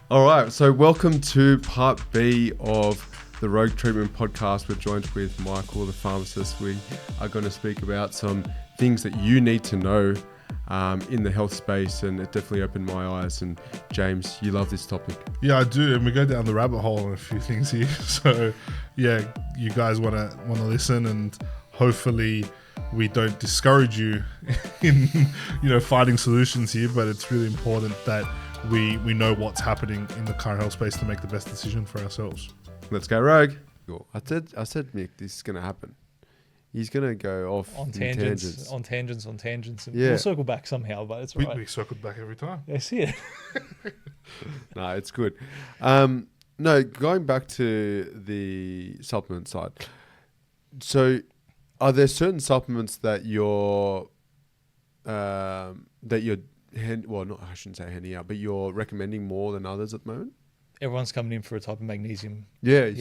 All right, so welcome to part B of the Rogue Treatment Podcast. We're joined with Michael, the pharmacist. We are going to speak about some things that you need to know in the health space, and it definitely opened my eyes. And James, you love this topic. Yeah, I do, and we go down the rabbit hole on a few things here. So, yeah, you guys want to listen, and hopefully we don't discourage you in finding solutions here. But it's really important that we know what's happening in the current health space to make the best decision for ourselves. Let's go rogue. I said, Mick, this is going to happen. He's going to go off on tangents. And yeah. We'll circle back somehow, but it's all right. We circled back every time. I see it. No, it's good. No, going back to the supplement side. So, are there certain supplements that you're I shouldn't say handing out, but you're recommending more than others at the moment? Everyone's coming in for a type of magnesium. Yeah,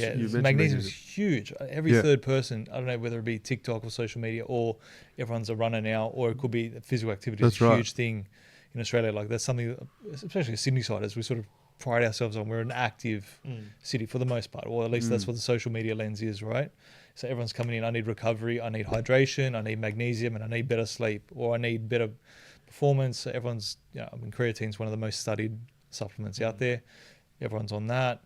magnesium is huge. Every third person, I don't know whether it be TikTok or social media, or everyone's a runner now, or it could be physical activity. That's a huge thing in Australia. Like that's something, especially the Sydney side, as we sort of pride ourselves on. We're an active city for the most part, or at least that's what the social media lens is, right? So everyone's coming in. I need recovery. I need hydration. I need magnesium, and I need better sleep, or I need better performance. So everyone's, creatine's one of the most studied supplements out there. Everyone's on that.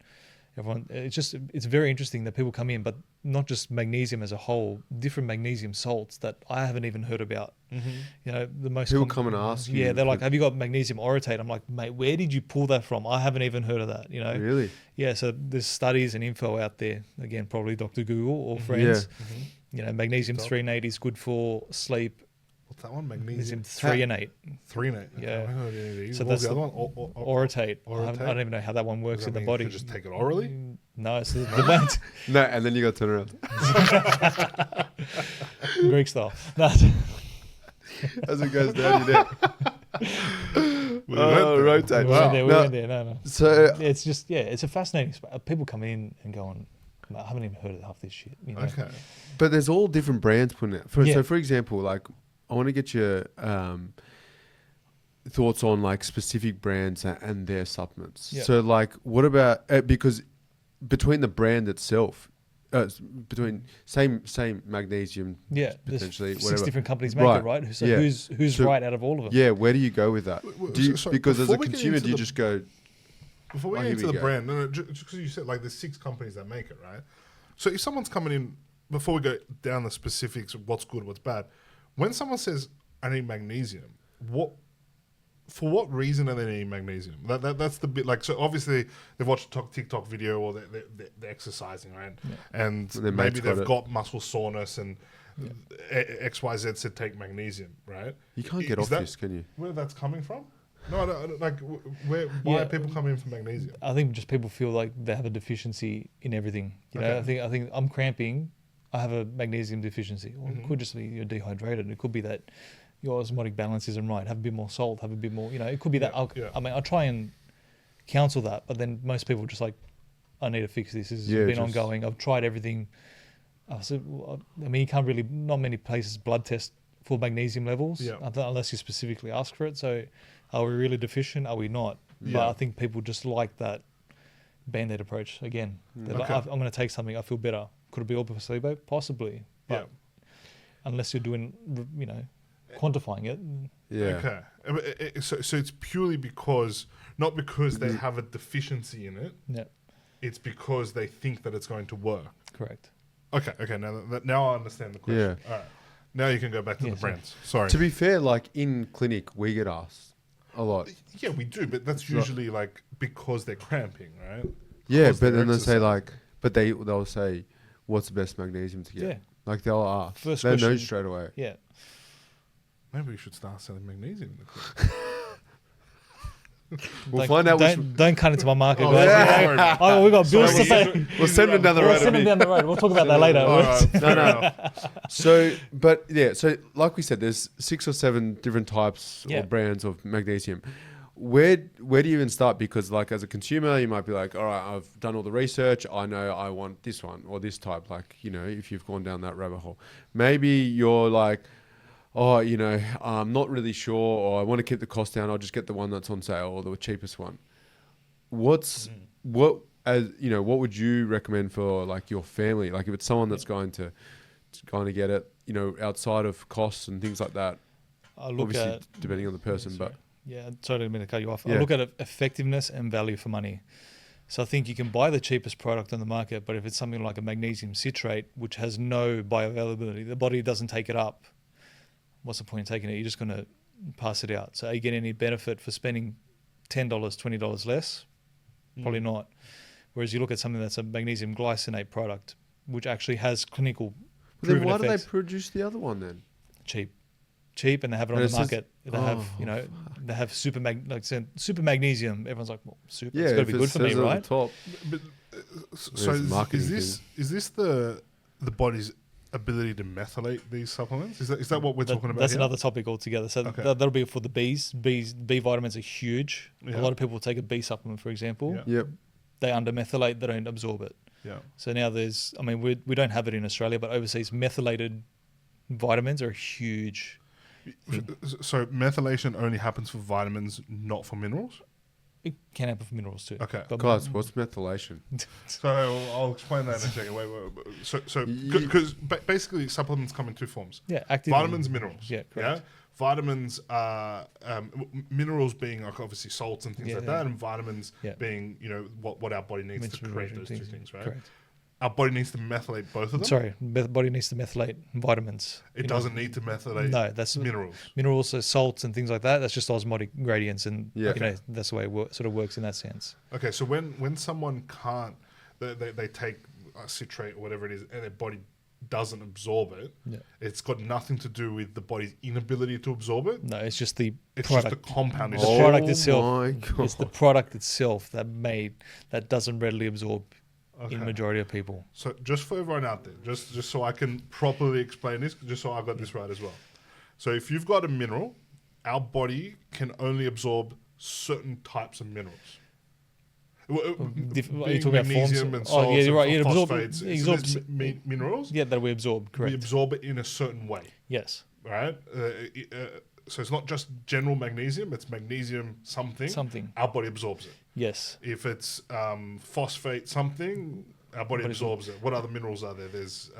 It's very interesting that people come in, but not just magnesium as a whole, different magnesium salts that I haven't even heard about. Mm-hmm. The most people come and ask you. Yeah, they're like, "Have you got magnesium orotate?" I'm like, "Mate, where did you pull that from? I haven't even heard of that." Really? Yeah. So there's studies and info out there. Again, probably Dr. Google or friends. Yeah. Mm-hmm. Magnesium 3 and 8 is good for sleep. What's that one? Magnesium 3 and 8. 3 and 8. Yeah. So that's the other one. Orotate. I don't even know how that one works in the body. You just take it orally? No, it's the blend. No, and then you got to turn around. Greek style. No. As it goes down your neck. Rotate. We went there. No. So it's just, it's a fascinating spot. People come in and go on, I haven't even heard of half this shit. Okay. But there's all different brands putting it. So, for example, like, I want to get your thoughts on like specific brands and their supplements. Yeah. So, like, what about because between the brand itself, between same magnesium, potentially, there's 6 different companies make it, right? So who's right out of all of them? Yeah, where do you go with that? Because as a consumer, do you just go? Before we get into the brand, just because you said like there's 6 companies that make it, right? So if someone's coming in, before we go down the specifics of what's good, what's bad, when someone says, I need magnesium, for what reason are they needing magnesium? That's the bit, like, so obviously they've watched a TikTok video or they're exercising, right? Yeah. And maybe they've got muscle soreness and XYZ said take magnesium, right? You can't get off this, can you? Where that's coming from? No, like, why are people coming in for magnesium? I think just people feel like they have a deficiency in everything. I think I'm cramping. I have a magnesium deficiency. Or it could just be you're dehydrated. It could be that your osmotic balance isn't right. Have a bit more salt. Have a bit more. It could be that. I mean, I try and counsel that, but then most people are just like, I need to fix this. This has been ongoing. I've tried everything. You can't really. Not many places blood test for magnesium levels unless you specifically ask for it. So, are we really deficient? Are we not? Yeah. But I think people just like that Band-Aid approach again. Like, I'm going to take something. I feel better. Could it be all placebo? Possibly. But unless you're doing, quantifying it. Yeah. Okay. So it's purely not because they have a deficiency in it. Yeah. It's because they think that it's going to work. Correct. Okay. Now I understand the question. Yeah. All right. Now you can go back to the brands. Sorry. To be fair, like in clinic, we get asked a lot. Yeah, we do, but that's usually like because they're cramping, right? Yeah, but then they say like, but they'll say, what's the best magnesium to get? Yeah. Like they'll ask. First they question, know straight away. Yeah. Maybe we should start selling magnesium. We'll find out. Don't cut into my market, guys. We've got bills to pay. We'll send them down the road. We'll talk about that later. No. So like we said, there's 6 or 7 different types or brands of magnesium. Where do you even start? Because like as a consumer, you might be like, all right, I've done all the research. I know I want this one or this type. Like, if you've gone down that rabbit hole, maybe you're like, I'm not really sure, or I want to keep the cost down. I'll just get the one that's on sale or the cheapest one. what what would you recommend for like your family? Like if it's someone that's going to get it, outside of costs and things like that. Obviously, depending on the person, but sorry, I didn't mean to cut you off. Yeah. I look at effectiveness and value for money. So I think you can buy the cheapest product on the market, but if it's something like a magnesium citrate, which has no bioavailability, the body doesn't take it up. What's the point in taking it? You're just going to pass it out. So are you getting any benefit for spending $10, $20 less? Probably not. Whereas you look at something that's a magnesium glycinate product, which actually has clinical proven Then why effects. do they produce the other one then? Cheap, and they have it on the market. They have super magnesium. Everyone's like, well, super. Yeah, it's got to be good for me, right? Top. So is this the body's ability to methylate these supplements? Is that what we're talking about? That's here? another topic altogether. So that'll be for the Bs. B vitamins are huge. Yeah. A lot of people take a B supplement, for example. Yeah. Yep. They undermethylate. They don't absorb it. Yeah. So now we don't have it in Australia, but overseas methylated vitamins are huge. So methylation only happens for vitamins, not for minerals? It can happen for minerals too. Okay. But Guys, what's methylation? So I'll explain that in a second. Wait. So because basically supplements come in two forms. Yeah, active Vitamins, minerals. Yeah, correct. Vitamins are minerals being like obviously salts and things like that, and vitamins being what our body needs to create those two things, right? Correct. Our body needs to methylate both of them. Sorry, the body needs to methylate vitamins. It doesn't need to methylate. No, that's minerals. Minerals, so salts and things like that. That's just osmotic gradients, and Yeah. that's the way it sort of works in that sense. Okay, so when someone can't, they take a citrate or whatever it is, and their body doesn't absorb it, it's got nothing to do with the body's inability to absorb it. No, it's just the It's product. just the compound. The itself. product itself. My God. It's the product itself that doesn't readily absorb Okay. in majority of people. So just for everyone out there, just so I can properly explain this, just so I got this right as well. So if you've got a mineral, our body can only absorb certain types of minerals. Are you talking about magnesium forms? and salts you're right. and It phosphates. absorbs Minerals. Yeah, that we absorb. Correct. We absorb it in a certain way, Yes. right? So it's not just general magnesium; it's magnesium something. Our body absorbs it. Yes. If it's phosphate something, our body absorbs it. What other minerals are there? There's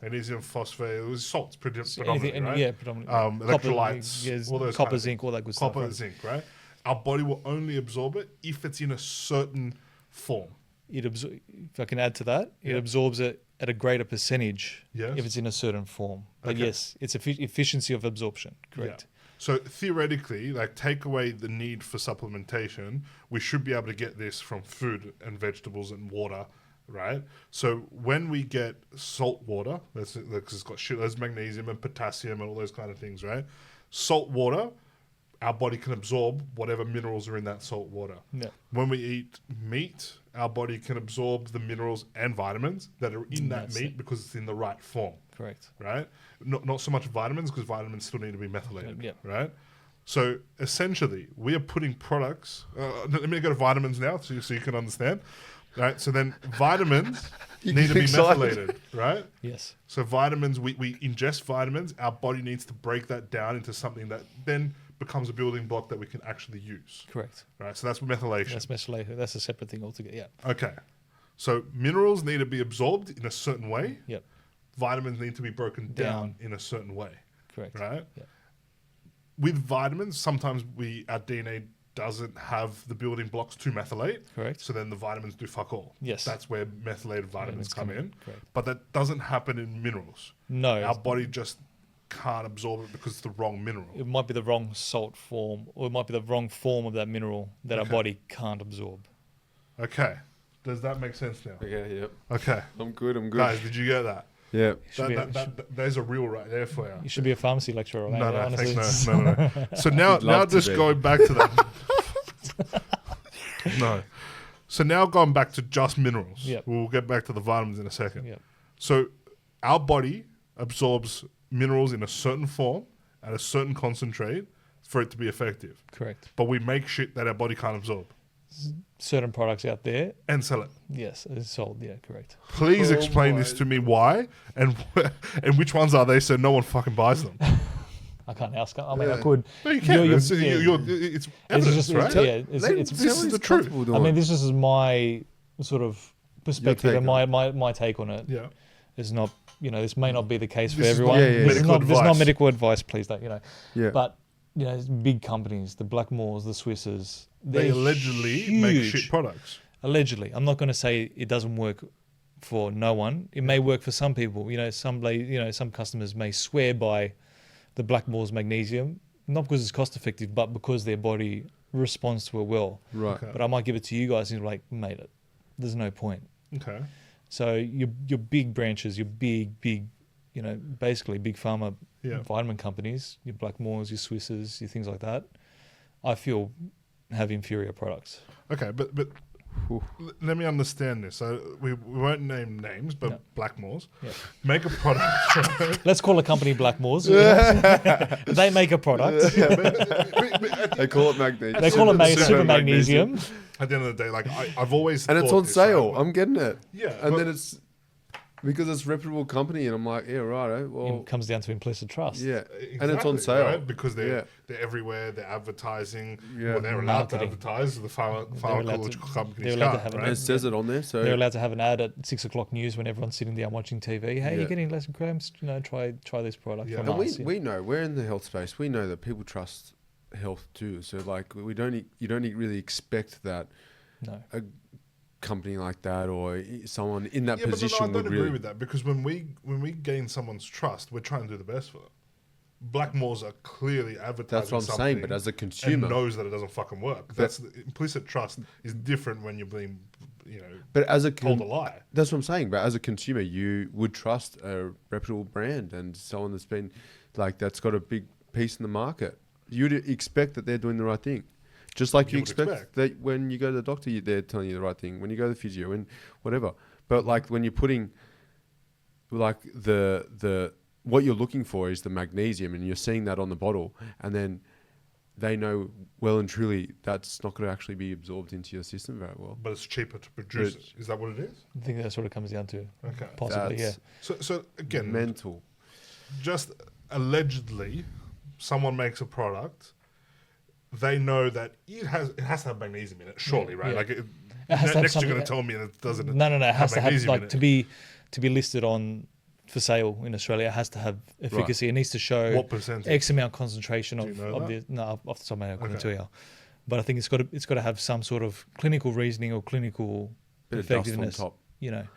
magnesium, phosphate, salts predominantly, right? Predominantly. Electrolytes, all those copper, kind of zinc, all that good copper, stuff. Right? zinc, right? Our body will only absorb it if it's in a certain form. If I can add to that, it absorbs it at a greater percentage Yes. if it's in a certain form. But Okay. yes, it's efficiency of absorption. Correct. Yeah. So theoretically, like take away the need for supplementation, we should be able to get this from food and vegetables and water, right? So when we get salt water, because it's got there's magnesium and potassium and all those kind of things, right? Salt water, our body can absorb whatever minerals are in that salt water. Yeah. When we eat meat, our body can absorb the minerals and vitamins that are in that That's meat it. because it's in the right form. Correct. Right? Not so much vitamins because vitamins still need to be methylated. Yeah. Right? So essentially, we are putting products. Let me go to vitamins now so you can understand. Right? So then vitamins need to be methylated. Right? Yes. So vitamins, we ingest vitamins. Our body needs to break that down into something that then becomes a building block that we can actually use. Correct. Right? So that's methylation. That's methylation. That's a separate thing altogether. Yeah. Okay. So minerals need to be absorbed in a certain way. Yep. Vitamins need to be broken down in a certain way. Correct. Right? Yeah. With vitamins, sometimes our DNA doesn't have the building blocks to methylate. Correct. So then the vitamins do fuck all. Yes. That's where methylated vitamins come in. Correct. But that doesn't happen in minerals. No. Our body just can't absorb it because it's the wrong mineral. It might be the wrong salt form, or it might be the wrong form of that mineral that our body can't absorb. Okay. Does that make sense now? Okay, yep. Okay. I'm good. Guys, did you get that? Yeah. There's a reel right there for you. You should be a pharmacy lecturer. No, honestly. thanks, no. So now just going back to that. No. So now going back to just minerals. Yep. We'll get back to the vitamins in a second. Yep. So our body absorbs minerals in a certain form at a certain concentrate for it to be effective. Correct. But we make shit that our body can't absorb Certain products out there, and sell it. yes, it's sold. Yeah, correct. Please explain this to me why and which ones are they so no one fucking buys them. I can't ask. I mean, I could. No, you can. It's evidence, right? This is the truth. I mean, this is my sort of perspective and my take on it. Yeah. It's not, this may not be the case for This is everyone. not This is not medical advice, please don't, Yeah. But, big companies, the Blackmores, the Swisses, They allegedly make shit products. Allegedly. I'm not going to say it doesn't work for no one. It may work for some people. Some customers may swear by the Blackmores magnesium, not because it's cost effective, but because their body responds to it well. Right. Okay. But I might give it to you guys and you're like, mate, there's no point. Okay. So your big branches, your big, basically big pharma vitamin companies, your Blackmores, your Swisses, your things like that, I feel have inferior products. Okay, but let me understand this. So we won't name names, but Blackmores make a product. Let's call a company Blackmores. They make a product. They call it magnesium. They call it super magnesium. At the end of the day, like I've always and it's on sale. Right? I'm getting it. Yeah, and then it's because it's a reputable company, and I'm like, yeah, right. Well, it comes down to implicit trust. Yeah, exactly, and it's on sale right? Because they're everywhere. They're advertising. Yeah. Well, they're allowed to advertise. The pharmacological companies can't, right? And it says it on there, so they're allowed to have an ad at 6:00 news when everyone's sitting down watching TV. Hey, you're getting less cramps. Try this product. Yeah. From us. We know we're in the health space. We know that people trust health too. So like you don't really expect that. No. A company like that or someone in that position but I don't would agree really with that because when we gain someone's trust, we're trying to do the best for them. Blackmores are clearly advertising. That's what I'm saying. But as a consumer, and knows that it doesn't fucking work. That's the implicit trust is different when you're being, but as a told a lie. That's what I'm saying. But as a consumer, you would trust a reputable brand and someone that's been that's got a big piece in the market. You'd expect that they're doing the right thing. Just like you expect that when you go to the doctor, they're telling you the right thing. When you go to the physio and whatever. But like when you're putting like the what you're looking for is the magnesium and you're seeing that on the bottle and then they know well and truly that's not going to actually be absorbed into your system very well. But it's cheaper to produce it. Is that what it is? I think that sort of comes down to possibly, So again, mental. Just allegedly, someone makes a product. They know that it has to have magnesium in it, surely, right? Yeah. Like it has to have next you're going to tell me it doesn't. No. It has to have like to be listed on for sale in Australia. It has to have efficacy. Right. It needs to show what percentage, X amount concentration of the. No, off the top of my head, I couldn't tell you. But I think it's got to have some sort of clinical reasoning or clinical effectiveness. Top. A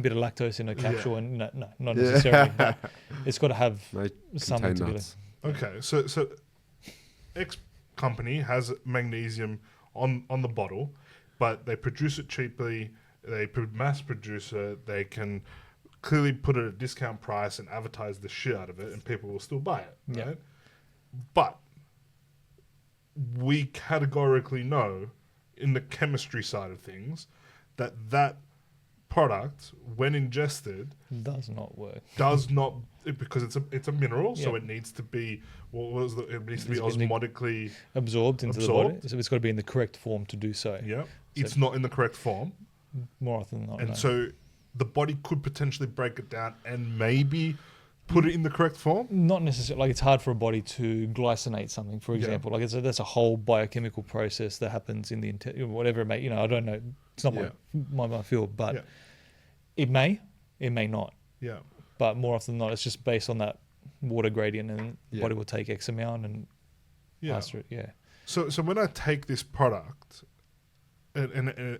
bit of lactose in a capsule, and no, not necessarily. But it's got to have something to be. Okay, so X company has magnesium on the bottle, but they produce it cheaply. They mass produce it. They can clearly put it at a discount price and advertise the shit out of it, and people will still buy it. Right? Yeah. But we categorically know, in the chemistry side of things, that product, when ingested, does not work. Because it's a mineral, so it needs to be it needs to be osmotically absorbed into the body. So it's got to be in the correct form to do so. Yeah, it's not in the correct form. More often than not. And so the body could potentially break it down and maybe put it in the correct form. Not necessarily. Like it's hard for a body to glycinate something, for example. Like that's a whole biochemical process that happens in the whatever it may. I don't know. It's not my field, but it may not. Yeah. But more often than not, it's just based on that water gradient, and the body will take X amount and pass through it. Yeah. So when I take this product, and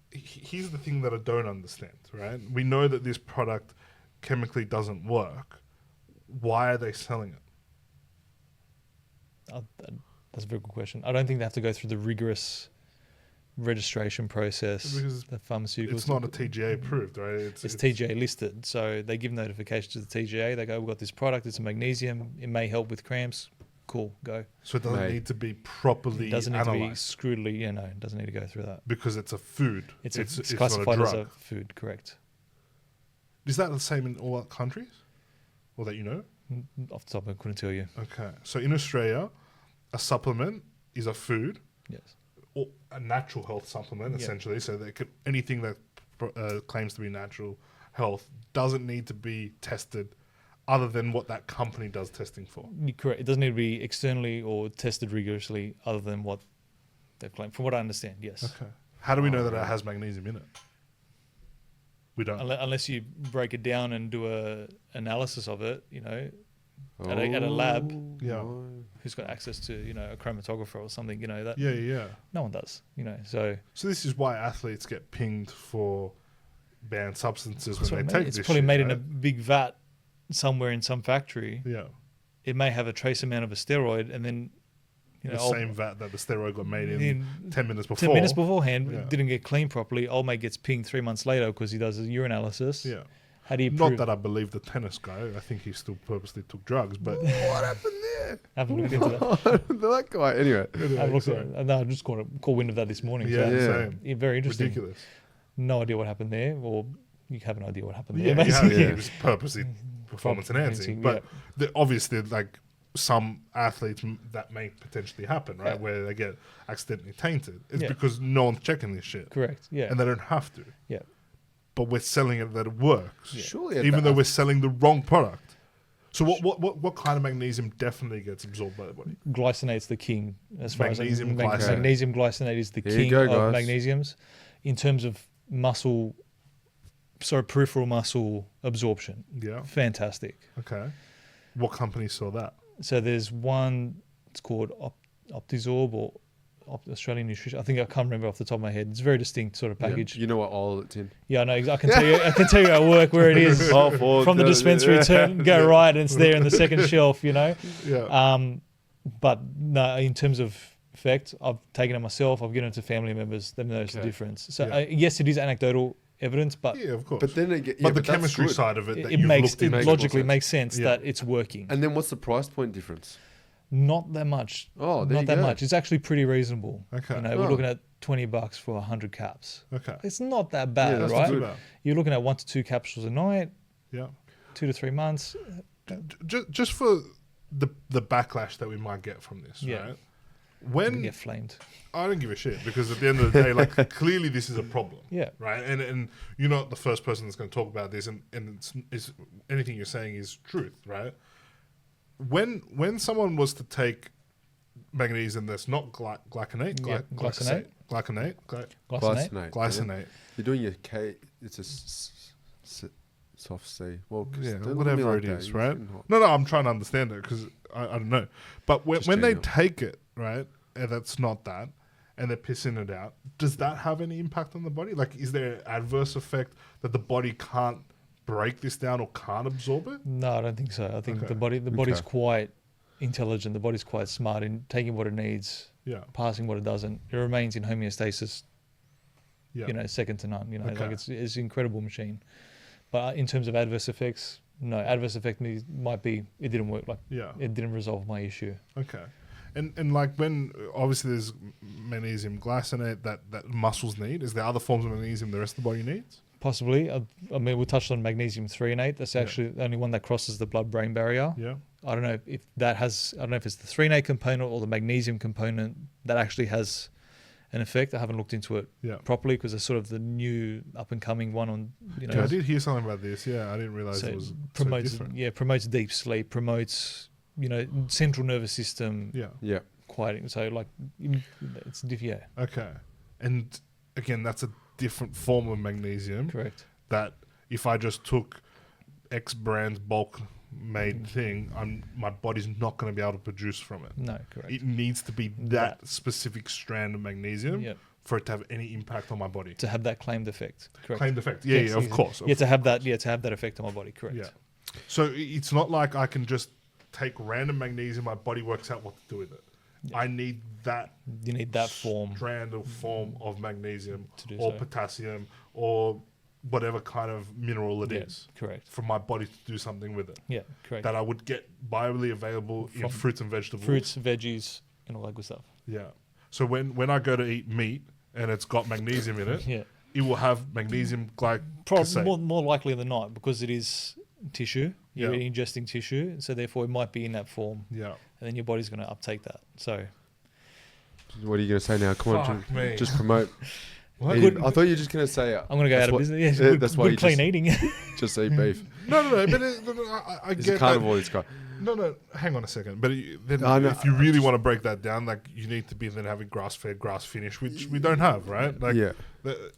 here's the thing that I don't understand, right? We know that this product chemically doesn't work. Why are they selling it? That's a very good question. I don't think they have to go through the rigorous registration process. Because the pharmaceuticals. It's not a TGA approved, right? It's TGA listed. So they give notification to the TGA. They go, we've got this product. It's a magnesium. It may help with cramps. Cool, go. So it doesn't need to be properly doesn't need analyzed. to be scrutely. No, it doesn't need to go through that. Because it's a food. It's classified as a food, correct. Is that the same in all countries? Or that you know? Off the top, I couldn't tell you. Okay. So in Australia, a supplement is a food. Yes. Or a natural health supplement, essentially. So anything that claims to be natural health doesn't need to be tested other than what that company does testing for. You're correct. It doesn't need to be externally or tested rigorously other than what they've claimed. From what I understand, yes. Okay. How do we know that it has magnesium in it? We don't. Unless you break it down and do a analysis of it, at a lab. Yeah. Who's got access to, a chromatographer or something, that. Yeah. No one does, So this is why athletes get pinged for banned substances when they take this. It's probably made in a right? big vat somewhere in some factory. Yeah. It may have a trace amount of a steroid, and then the same vat that the steroid got made in 10 minutes before. 10 minutes beforehand, Yeah. didn't get cleaned properly. Old mate gets pinged 3 months later because he does a urinalysis. Yeah. How do you Not prove? that I believe the tennis guy. I think he still purposely took drugs, but what happened there? I haven't looked into that. That guy. Anyway. I just caught wind of that this morning. Yeah, so same. yeah, very interesting. Ridiculous. No idea what happened there, or you have an idea what happened Yeah, there. you have, Basically. it was purposely performance enhancing. But obviously, like some athletes that may potentially happen, right? Yeah. Where they get accidentally tainted. It's Yeah. because no one's checking this shit. Correct. Yeah. And they don't have to. Yeah. But we're selling it that it works. Yeah. Surely, Even though we're selling the wrong product. So what kind of magnesium definitely gets absorbed by the body? Glycinate's the king as far Magnesium as glycinate. magnesium glycinate is the Here you king go, of guys. magnesiums in terms of peripheral muscle absorption. Yeah. Fantastic. Okay. What company saw that? So there's one, it's called Optizorb or Australian Nutrition. I think I can't remember off the top of my head. It's a very distinct sort of package. You know what oil it's in. Yeah, I know. I can tell you. I can tell you at work where it is. From the dispensary, go right, and it's there in the second shelf. Yeah. But no, in terms of effect, I've taken it myself. I've given it to family members. They've noticed the difference. So yes, it is anecdotal evidence, but Yeah, of course. But then the chemistry side of it, that it you've makes looked it into. logically makes sense Yeah. that it's working. And then what's the price point difference? Not that much. Oh, there not you that go. much. It's actually pretty reasonable. Okay. We're looking at $20 for 100 caps. Okay. It's not that bad, that's not right? too bad. You're looking at 1 to 2 capsules a night, Yeah. 2 to 3 months. Just for the backlash that we might get from this, Yeah. right? You When get flamed. I don't give a shit, because at the end of the day, like clearly this is a problem. Yeah. Right. And you're not the first person that's going to talk about this, and it's anything you're saying is truth, right? When someone was to take magnesium that's not glycinate, Glycinate. glycinate. You're doing your K. It's a soft C. Well, Yeah, don't look at me whatever like it that. is, You're right? getting hot. No, I'm trying to understand it, because I don't know. But Just when they general. take it, right, and that's not that, and they're pissing it out, does that have any impact on the body? Like, is there an adverse effect that the body can't break this down or can't absorb it? No, I don't think so. I think Okay. the body's quite intelligent. The body's quite smart in taking what it needs, Yeah. passing what it doesn't. It remains in homeostasis, Yeah. Second to none. Okay. Like it's an incredible machine. But in terms of adverse effects, no. Adverse effect might be it didn't work. Like Yeah. it didn't resolve my issue. Okay. And like when obviously there's magnesium glycinate that muscles need, is there other forms of magnesium the rest of the body needs? Possibly. I mean, we touched on magnesium threonate. That's actually the only one that crosses the blood-brain barrier. Yeah. I don't know if that has. I don't know if it's the threonate component or the magnesium component that actually has an effect. I haven't looked into it properly because it's sort of the new up-and-coming one on. I did hear something about this. Yeah, I didn't realize it was promotes so different. promotes deep sleep, promotes central nervous system. Yeah. Quite so like it's yeah. Okay. And again, that's a different form of magnesium. Correct. That if I just took X brand's bulk made thing, my body's not going to be able to produce from it. No, correct. It needs to be that specific strand of magnesium for it to have any impact on my body. To have that claimed effect. Correct. Claimed effect. Yeah, of course. To have that effect on my body. Correct. Yeah. So it's not like I can just take random magnesium, my body works out what to do with it. Yeah. I need that. You need that form of magnesium to do or so. potassium or whatever kind of mineral it is. Correct. For my body to do something with it. Yeah, correct. That I would get viably available in fruits and vegetables. Fruits, veggies, and all that good stuff. Yeah. So when I go to eat meat and it's got magnesium in it, it will have magnesium glycinate. More likely than not, because it is tissue. You're ingesting tissue, so therefore it might be in that form. Yeah. And then your body's going to uptake that. So. What are you going to say now? Come on, just promote. I thought you were just going to say... I'm going to go out of business. Yeah, that's why you clean eating. just eat beef. No, but I get carnivore, it's got... No, hang on a second. But if you really want to break that down, like you need to be then having grass-fed, grass-finished, which we don't have, right? Like,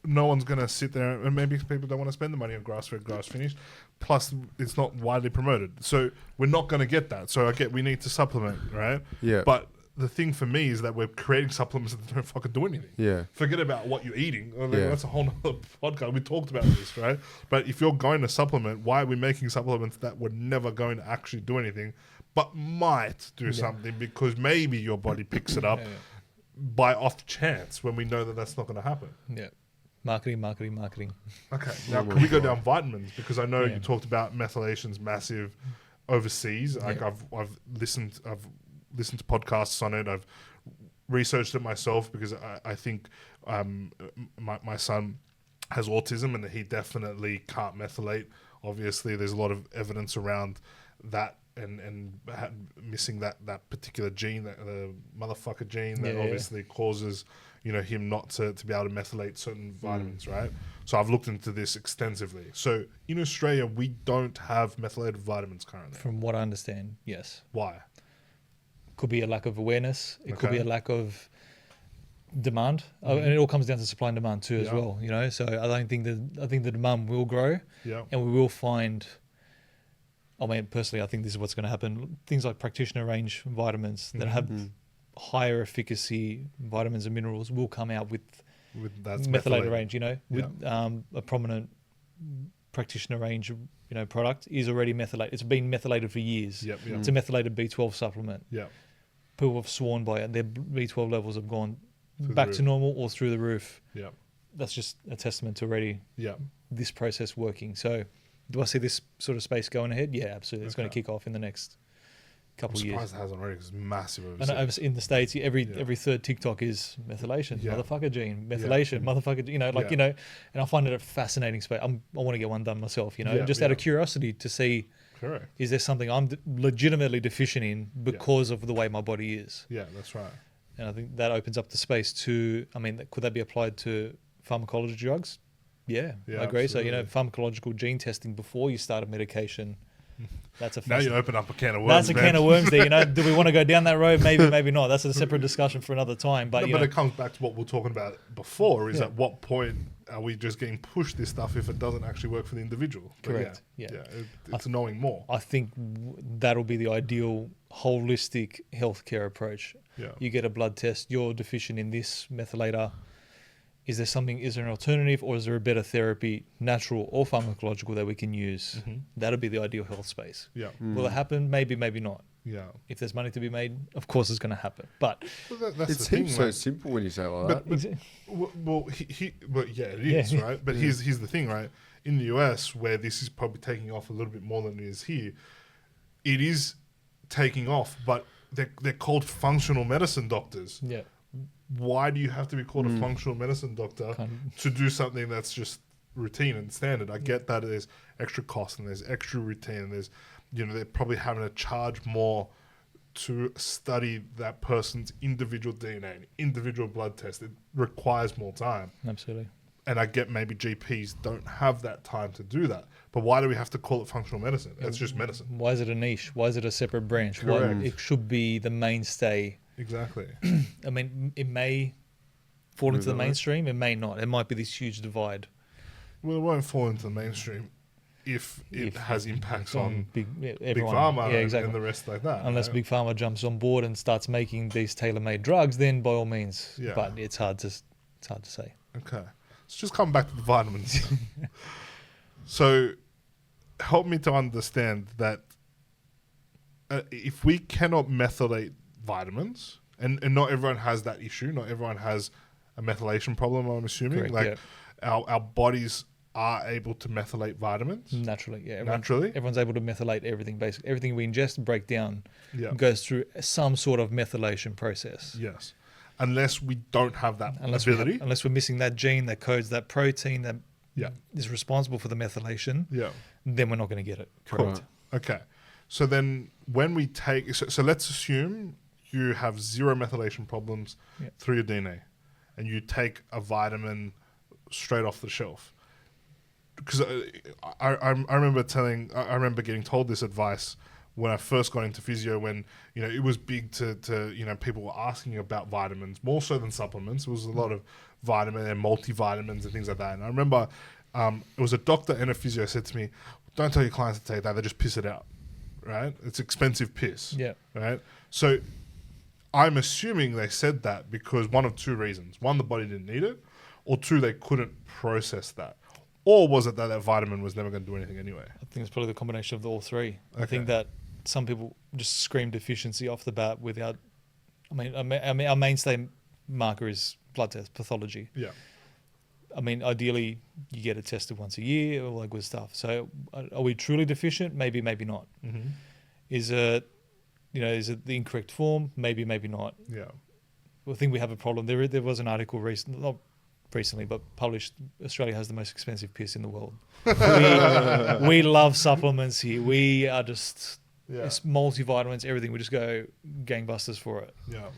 no one's going to sit there, and maybe people don't want to spend the money on grass-fed, grass-finished. Plus, it's not widely promoted, so we're not going to get that. So we need to supplement, right? Yeah. But the thing for me is that we're creating supplements that don't fucking do anything. Yeah. Forget about what you're eating. That's a whole nother podcast. We talked about this, right? But if you're going to supplement, why are we making supplements that were never going to actually do anything, but might do something because maybe your body picks it up by off chance when we know that that's not going to happen? Yeah. Marketing. Okay. Now, can we go down vitamins? Because I know you talked about methylation's massive overseas. Like I've listened to podcasts on it. I've researched it myself because I think my son has autism and he definitely can't methylate. Obviously, there's a lot of evidence around that and missing that particular gene, the motherfucker gene that obviously causes him not to be able to methylate certain vitamins, right? So I've looked into this extensively. So in Australia, we don't have methylated vitamins currently. From what I understand, yes. Why? Could be a lack of awareness. It could be a lack of demand, and it all comes down to supply and demand too, as well. So I think the demand will grow, and we will find. I mean, personally, I think this is what's going to happen. Things like practitioner range vitamins that have higher efficacy vitamins and minerals will come out with methylated range. With a prominent practitioner range, product is already methylated. It's been methylated for years. It's a methylated B12 supplement. People have sworn by it. Their B12 levels have gone back to normal or through the roof. That's just a testament to already this process working. So do I see this sort of space going ahead? Yeah, absolutely. It's going to kick off in the next couple of years. I'm surprised it hasn't already because it's massive overseas. And in the States, every third TikTok is methylation, motherfucker gene, methylation, motherfucker, and I find it a fascinating space. I want to get one done myself, just out of curiosity to see, is there something I'm legitimately deficient in because of the way my body is? Yeah, that's right. And I think that opens up the space to, could that be applied to pharmacology drugs? Yeah, I agree. Absolutely. So, pharmacological gene testing before you start a medication. That's now you open up a can of worms. That's a can of worms there. Do we want to go down that road? Maybe not. That's a separate discussion for another time. But it comes back to what we were talking about before. Is at what point are we just getting pushed this stuff if it doesn't actually work for the individual? Correct. It's knowing more. I think that'll be the ideal holistic healthcare approach. Yeah. You get a blood test. You're deficient in this methylator. Is there an alternative, or is there a better therapy, natural or pharmacological, that we can use? That'll be the ideal health space. Yeah. Will it happen? Maybe not. Yeah. If there's money to be made, of course it's going to happen. But it seems so simple when you say it like that. It is, right? But here's the thing, right? In the US, where this is probably taking off a little bit more than it is here, it is taking off, but they're called functional medicine doctors. Yeah. Why do you have to be called a functional medicine doctor to do something that's just routine and standard? I get that there's extra cost and there's extra routine and there's, they're probably having to charge more to study that person's individual DNA, individual blood test. It requires more time. Absolutely. And I get maybe GPs don't have that time to do that. But why do we have to call it functional medicine? It's just medicine. Why is it a niche? Why is it a separate branch? Correct. It should be the mainstay. Exactly. It may fall into the mainstream. It may not. It might be this huge divide. Well, it won't fall into the mainstream if it has impacts on big pharma and the rest like that. Unless big pharma jumps on board and starts making these tailor-made drugs, then by all means. Yeah. But it's hard to say. Okay. Let's just come back to the vitamins. So help me to understand that if we cannot methylate vitamins, and not everyone has that issue. Not everyone has a methylation problem, I'm assuming. Correct, our bodies are able to methylate vitamins. Naturally, yeah. Everyone's able to methylate everything, basically. Everything we ingest and break down goes through some sort of methylation process. Yes. Unless we don't have that ability. Unless we're missing that gene that codes that protein that is responsible for the methylation, then we're not going to get it. Correct. Okay. So then when we take... So let's assume you have zero methylation problems through your DNA, and you take a vitamin straight off the shelf. Because I remember getting told this advice when I first got into physio, when it was big to people were asking about vitamins more so than supplements. It was a lot of vitamin and multivitamins and things like that. And I remember it was a doctor and a physio said to me, "Don't tell your clients to take that; they just piss it out, right? It's expensive piss, right?" So I'm assuming they said that because one of two reasons: one, the body didn't need it, or two, they couldn't process that. Or was it that vitamin was never going to do anything anyway? I think it's probably the combination of all three. Okay. I think that some people just scream deficiency off the bat without... I mean, our mainstay marker is blood test, pathology. Yeah. I mean, ideally, you get it tested once a year, all that good stuff. So are we truly deficient? Maybe, maybe not. Mm-hmm. Is it the incorrect form? Maybe, maybe not. Yeah. I think we have a problem. There was an article recently, but published, Australia has the most expensive piss in the world. We love supplements here. We are just it's multivitamins, everything. We just go gangbusters for it. Yeah.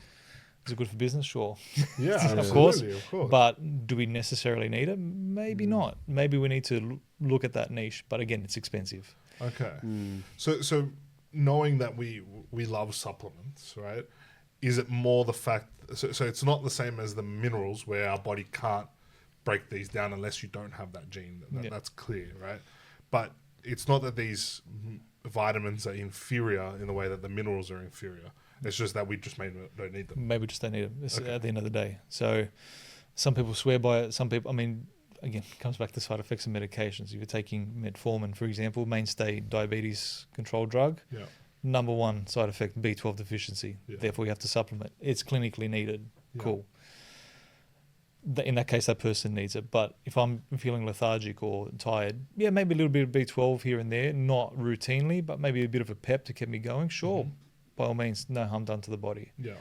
Is it good for business? Sure. Yeah, of course. Of course. But do we necessarily need it? Maybe not. Maybe we need to look at that niche. But again, it's expensive. Okay. So knowing that we love supplements, right? Is it more the fact... So it's not the same as the minerals where our body can't break these down unless you don't have that gene. That's clear, right? But it's not that these vitamins are inferior in the way that the minerals are inferior. It's just that we just maybe don't need them. Maybe just don't need them at the end of the day. So some people swear by it. Some people, I mean, again, it comes back to side effects of medications. If you're taking metformin, for example, mainstay diabetes control drug, number one side effect, B12 deficiency. Therefore, you have to supplement. It's clinically needed. Cool. In that case, that person needs it. But if I'm feeling lethargic or tired, maybe a little bit of B12 here and there, not routinely, but maybe a bit of a pep to keep me going. Sure, by all means, no harm done to the body. Yeah.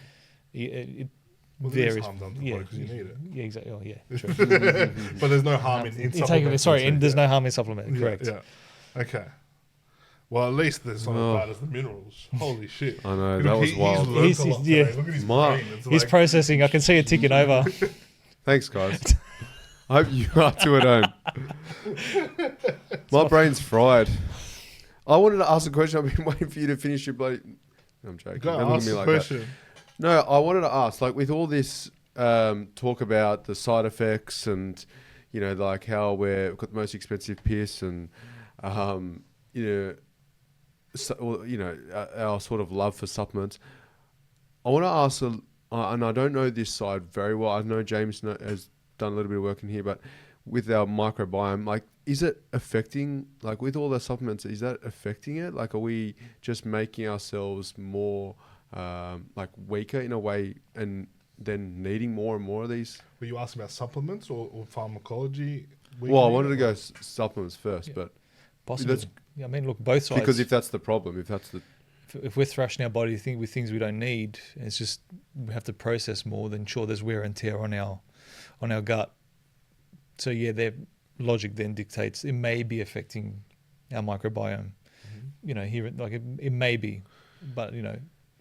It varies. Harm done to the body because you need it. Yeah, exactly. Oh, yeah. True. But there's no harm in supplement. There's no harm in supplement. Correct. Yeah. Okay. Well, at least there's not as bad as the minerals. Holy shit. I know, that was wild. Look at his brain. He's processing. I can see it ticking over. Thanks, guys. I hope you are too at home. My brain's fried. I wanted to ask a question. I've been waiting for you to finish your bloody... I'm joking. Go ask the question. No, I wanted to ask, like, with all this talk about the side effects and, like how we've got the most expensive piss and, our sort of love for supplements. I want to ask, and I don't know this side very well. I know James has done a little bit of work in here, but with our microbiome, like, is it affecting, like, with all the supplements, is that affecting it? Like, are we just making ourselves more, like, weaker in a way and then needing more and more of these? Were you asking about supplements or pharmacology? Well, I wanted to go supplements first, but... Possibly. I mean, look, both sides. Because if that's the problem, if we're thrashing our body with things we don't need, it's just we have to process more, then sure, there's wear and tear on our gut. So their logic then dictates it may be affecting our microbiome. Here, like it may be, but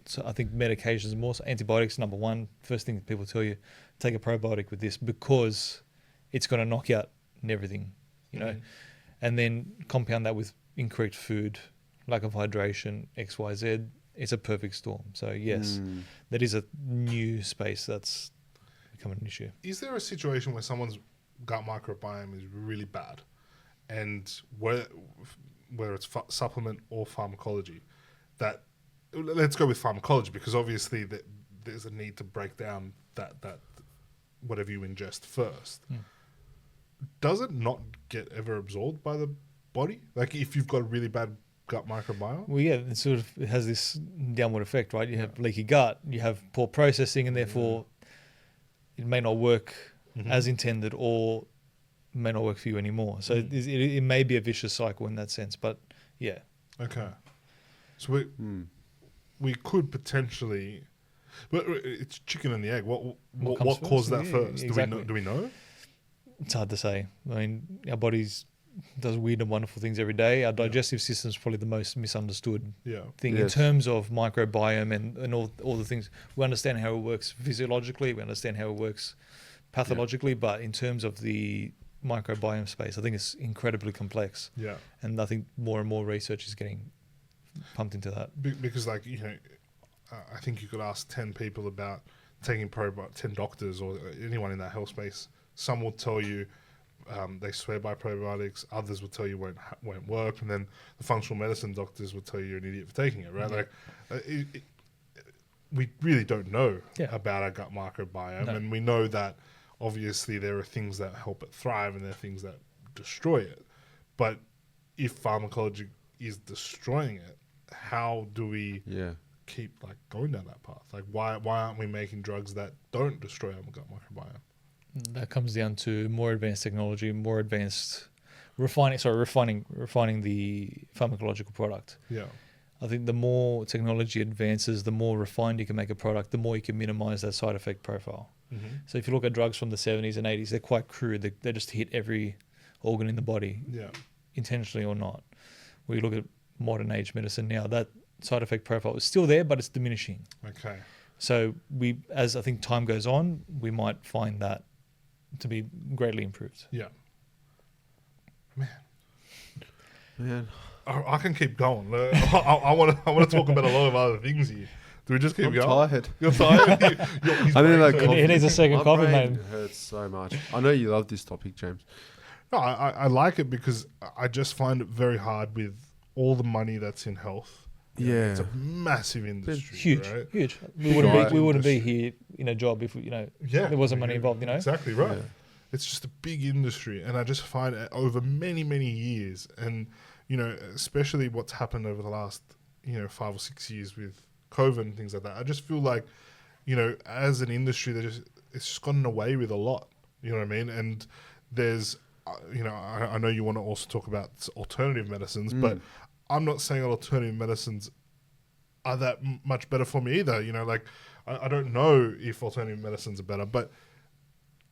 so I think medications more. So antibiotics, number one, first thing people tell you, take a probiotic with this because it's going to knock you out and everything, and then compound that with incorrect food, lack of hydration, XYZ. It's a perfect storm. So yes, that is a new space that's becoming an issue. Is there a situation where someone's gut microbiome is really bad, and whether it's supplement or pharmacology, that let's go with pharmacology because obviously there's a need to break down that whatever you ingest first. Does it not get ever absorbed by the body? Like if you've got a really bad gut microbiome? Well, it has this downward effect, right? You have leaky gut, you have poor processing, and therefore it may not work as intended or may not work for you anymore. So it may be a vicious cycle in that sense, but yeah. Okay. So we could potentially... But it's chicken and the egg. What caused that first? Exactly. Do we know? It's hard to say. I mean, our bodies does weird and wonderful things every day. Our digestive system is probably the most misunderstood thing in terms of microbiome and all the things. We understand how it works physiologically. We understand how it works pathologically. But in terms of the microbiome space. I think it's incredibly complex. Yeah. And I think more and more research is getting pumped into that. Because, like, you know, I think you could ask 10 people about taking 10 doctors or anyone in that health space. Some will tell you they swear by probiotics. Others will tell you won't work. And then the functional medicine doctors will tell you you're an idiot for taking it, right? Yeah. Like, we really don't know about our gut microbiome. And we know that obviously there are things that help it thrive and there are things that destroy it. But if pharmacology is destroying it, how do we keep like going down that path? Like, why aren't we making drugs that don't destroy our gut microbiome? That comes down to more advanced technology, more advanced refining the pharmacological product. Yeah. I think the more technology advances, the more refined you can make a product, the more you can minimize that side effect profile. Mm-hmm. So if you look at drugs from the 70s and 80s, they're quite crude. They just hit every organ in the body, intentionally or not. Where you look at modern age medicine now, that side effect profile is still there, but it's diminishing. Okay. So as I think time goes on, we might find that to be greatly improved. Yeah. Man. I can keep going. I want to talk about a lot of other things here. Do we just keep going? I'm tired. You're tired? I mean, like, He needs a second coffee, brain man. hurts so much. I know you love this topic, James. No, I like it because I just find it very hard with all the money that's in health. Yeah. It's a massive industry. Huge, right? huge. We wouldn't be here in a job if there wasn't money involved. Exactly right. Yeah. It's just a big industry, and I just find it over many, many years, and especially what's happened over the last 5 or 6 years with COVID and things like that. I just feel like as an industry, it's just gotten away with a lot. You know what I mean? And there's I know you want to also talk about alternative medicines, but I'm not saying alternative medicines are that much better for me either. I don't know if alternative medicines are better, but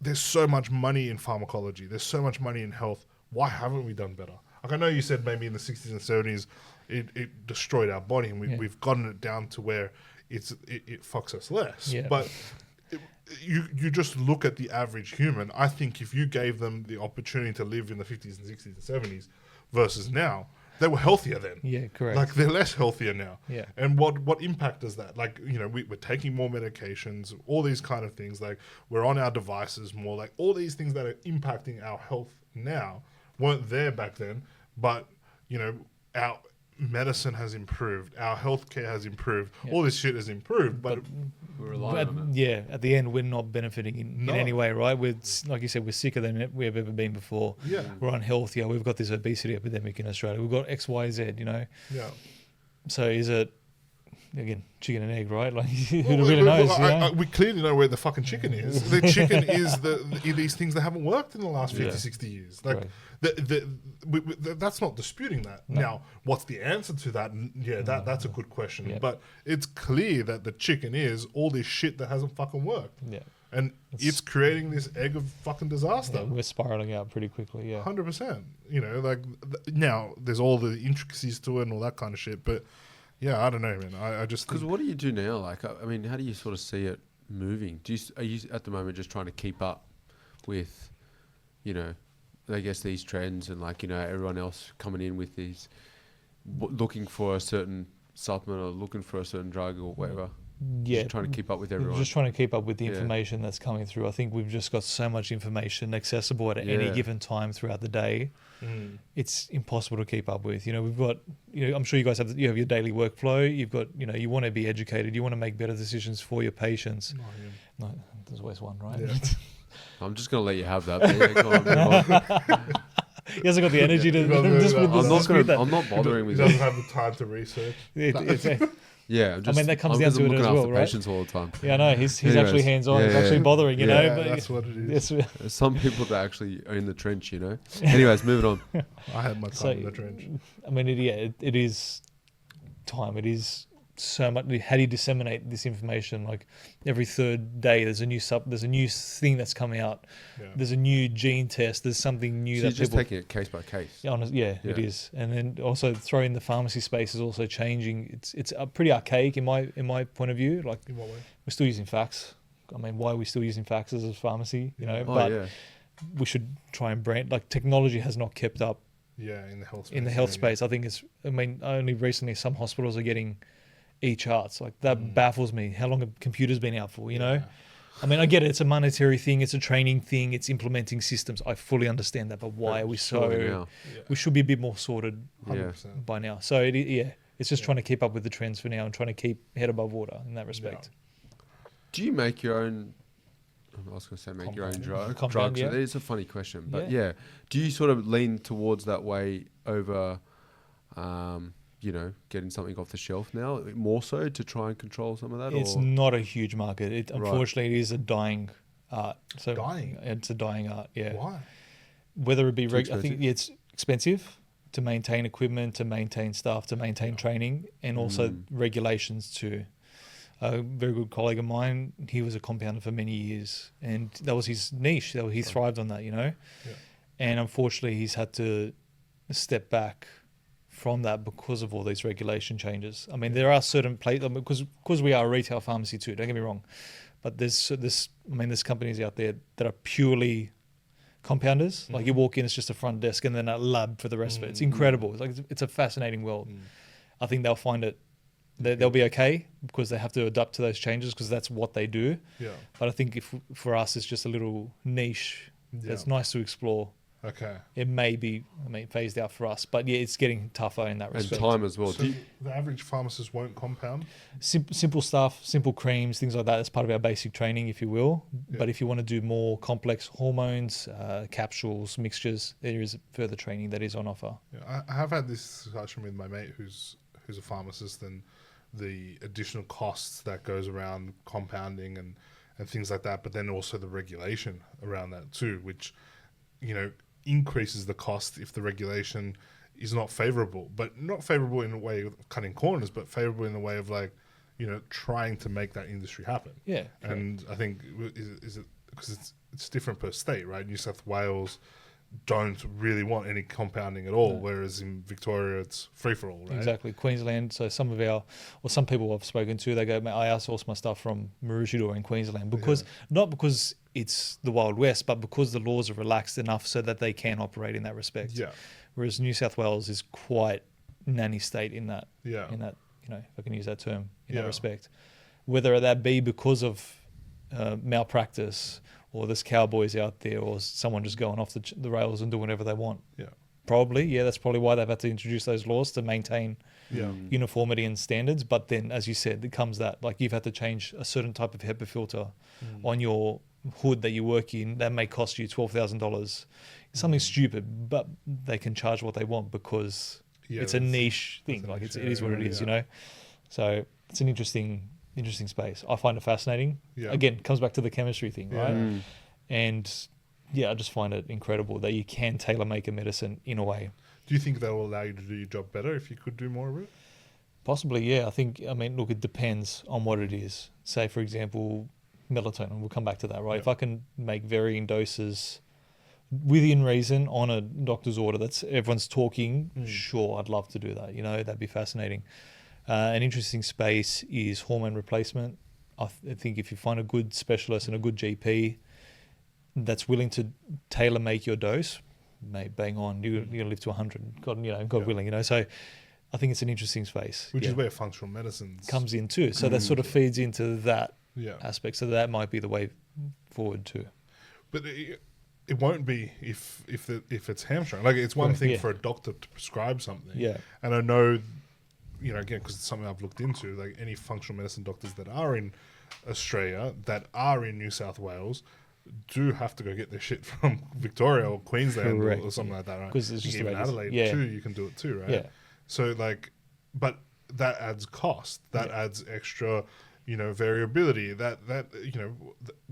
there's so much money in pharmacology. There's so much money in health. Why haven't we done better? Like, I know you said maybe in the 60s and 70s it destroyed our body, and we've gotten it down to where it fucks us less. Yeah. But you just look at the average human. I think if you gave them the opportunity to live in the 50s and 60s and 70s versus now, they were healthier then. Yeah, correct. Like, they're less healthier now. Yeah. And what impact does that? Like, we're taking more medications, all these kind of things. Like, we're on our devices more. Like, all these things that are impacting our health now weren't there back then. But, our medicine has improved. Our healthcare has improved. Yeah. All this shit has improved. But we're relying on it. At the end, we're not benefiting in any way, right? We're, like you said, we're sicker than we've ever been before. Yeah. We're unhealthier. We've got this obesity epidemic in Australia. We've got X, Y, Z, Yeah. So is it, again, chicken and egg, right? Like, who really knows? We clearly know where the fucking chicken is. The chicken is these things that haven't worked in the last 50, 60 years. Like, that's not disputing that. No. Now, what's the answer to that? That's a good question. Yeah. But it's clear that the chicken is all this shit that hasn't fucking worked. Yeah. And it's creating this egg of fucking disaster. Yeah, we're spiraling out pretty quickly, 100%. Now, there's all the intricacies to it and all that kind of shit, but I don't know, man. I just... Because what do you do now? Like, I mean, how do you sort of see it moving? Are you at the moment just trying to keep up with, I guess, these trends and, like, everyone else coming in with these, looking for a certain supplement or looking for a certain drug or whatever? Yeah. Just trying to keep up with everyone. Just trying to keep up with the information that's coming through. I think we've just got so much information accessible at any given time throughout the day. It's impossible to keep up with. We've got, I'm sure you guys have your daily workflow. You've got, you want to be educated. You want to make better decisions for your patients. No, there's always one, right? Yeah. I'm just going to let you have that. He hasn't got the energy to I'm not bothering with it. He doesn't have the time to research. Yeah, that comes down to it as well, right? Patients all the time. Yeah, I know. He's actually hands-on. He's actually bothering, you know. But that's what it is. There's some people that actually are in the trench, Anyways, moving on. I had my time in the trench. I mean, it is time. It is so much. How do you disseminate this information? Like every third day, there's a new thing that's coming out. Yeah. There's a new gene test. There's something new. So you're just taking it case by case. Yeah, it is. And then also throw in the pharmacy space is also changing. It's pretty archaic in my point of view. Like, in what way? We're still using fax. I mean, why are we still using faxes as pharmacy? But we should try and brand, like technology has not kept up in the health space. In the health space. I think only recently some hospitals are getting e-charts. Like that baffles me. How long have computers been out for, you know? I mean, I get it. It's a monetary thing. It's a training thing. It's implementing systems. I fully understand that. But why are we so... We should be a bit more sorted by now. So, it's just trying to keep up with the trends for now and trying to keep head above water in that respect. Do you make your own... I was going to say make your own drugs. So it's a funny question. But do you sort of lean towards that way over... getting something off the shelf now, more so to try and control some of that? It's not a huge market. Unfortunately, it is a dying art. So dying? It's a dying art, yeah. Why? Whether it be... I think it's expensive to maintain equipment, to maintain staff, to maintain training, and also regulations too. A very good colleague of mine, he was a compounder for many years, and that was his niche. He thrived on that, you know? Yeah. And unfortunately, he's had to step back from that because of all these regulation changes. I mean, there are certain places, because we are a retail pharmacy too, don't get me wrong, but there's companies out there that are purely compounders. Like you walk in, it's just a front desk and then a lab for the rest of it. It's incredible. It's a fascinating world. I think they'll find it, they'll be okay because they have to adapt to those changes because that's what they do. Yeah. But I think for us, it's just a little niche that's nice to explore. Okay. It may be, phased out for us, but it's getting tougher in that respect. And time as well. So the average pharmacist won't compound? Simple stuff, simple creams, things like that. That's part of our basic training, if you will. Yeah. But if you want to do more complex hormones, capsules, mixtures, there is further training that is on offer. Yeah, I have had this discussion with my mate who's a pharmacist, and the additional costs that goes around compounding and things like that, but then also the regulation around that too, which, increases the cost if the regulation is not favorable, but not favorable in a way of cutting corners, but favorable in a way of trying to make that industry happen. Yeah. And I think is it because it's different per state, right? New South Wales don't really want any compounding at all, whereas in Victoria it's free for all, right? Exactly. Queensland, so some people I've spoken to, they go, I outsource my stuff from Maroochydore in Queensland because not because it's the Wild West, but because the laws are relaxed enough so that they can operate in that respect. Yeah. Whereas New South Wales is quite nanny state in that. Yeah. In that, if I can use that term, in that respect. Whether that be because of malpractice, or there's cowboys out there, or someone just going off the rails and doing whatever they want. Yeah. Probably, that's probably why they've had to introduce those laws to maintain uniformity and standards. But then, as you said, it comes that, you've had to change a certain type of HEPA filter on your hood that you work in. That may cost you $12,000. Something stupid, but they can charge what they want because it's a niche thing. It is what it is, So it's an interesting space. I find it fascinating. Yeah. Again, it comes back to the chemistry thing, right? And I just find it incredible that you can tailor make a medicine in a way. Do you think that will allow you to do your job better if you could do more of it? Possibly, yeah. Look, it depends on what it is. Say, for example, melatonin. We'll come back to that, right? Yeah. If I can make varying doses within reason on a doctor's order, that's everyone's talking, sure, I'd love to do that. That'd be fascinating. An interesting space is hormone replacement. I think if you find a good specialist and a good GP that's willing to tailor make your dose, mate, bang on, you're gonna live to 100. God willing, So I think it's an interesting space, which is where functional medicine comes in too. So that sort of feeds into that aspect. So that might be the way forward too. But it won't be if it's hamstring. It's one thing for a doctor to prescribe something. Yeah, and I know. Again, because it's something I've looked into, any functional medicine doctors that are in Australia, that are in New South Wales, do have to go get their shit from Victoria or Queensland or something like that, right? Because it's just even Adelaide too, you can do it too, right? Yeah. So but that adds cost. That adds extra, variability. That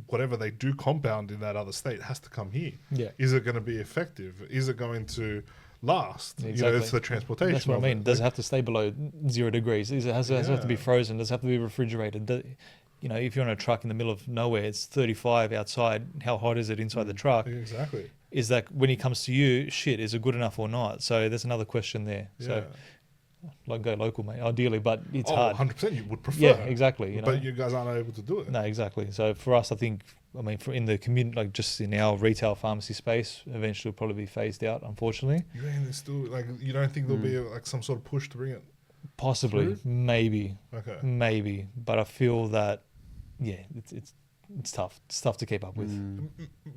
whatever they do compound in that other state has to come here. Yeah. Is it going to be effective? Is it going to last? Exactly. It's the transportation. That's what I mean. Does it have to stay below 0 degrees? Does it have to be frozen? Does it have to be refrigerated? If you're on a truck in the middle of nowhere, it's 35 outside. How hot is it inside the truck? Exactly. Is that when it comes to you, is it good enough or not? So there's another question there. Yeah. So like go local, mate, ideally, but it's hard. 100%, you would prefer. Yeah, exactly. But you guys aren't able to do it. No, exactly. So for us, I think, in the community, like just in our retail pharmacy space, eventually will probably be phased out, unfortunately. You reckon there's still, like, you don't think there'll be like some sort of push to bring it? Possibly, through? maybe, Okay. maybe, but I feel that, it's tough. It's tough to keep up with.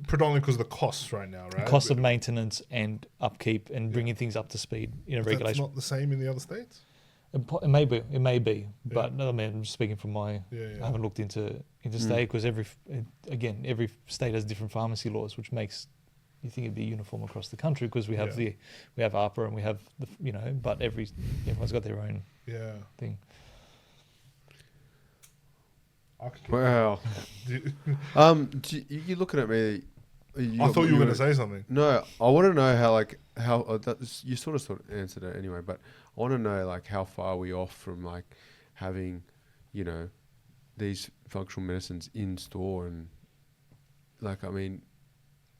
Predominantly because of the costs right now, right? Cost of maintenance and upkeep and bringing things up to speed in a regulation. That's not the same in the other states? It may be, but I mean, I'm speaking from I haven't looked into state, because every state has different pharmacy laws, which makes you think it'd be uniform across the country, because we have we have ARPA and we have but everyone's got their own thing. Wow. You looking at me? I thought you were going to say something. No, I want to know how you sort of answered it anyway, but I want to know like how far are we off from like having, these functional medicines in store, and like, I mean,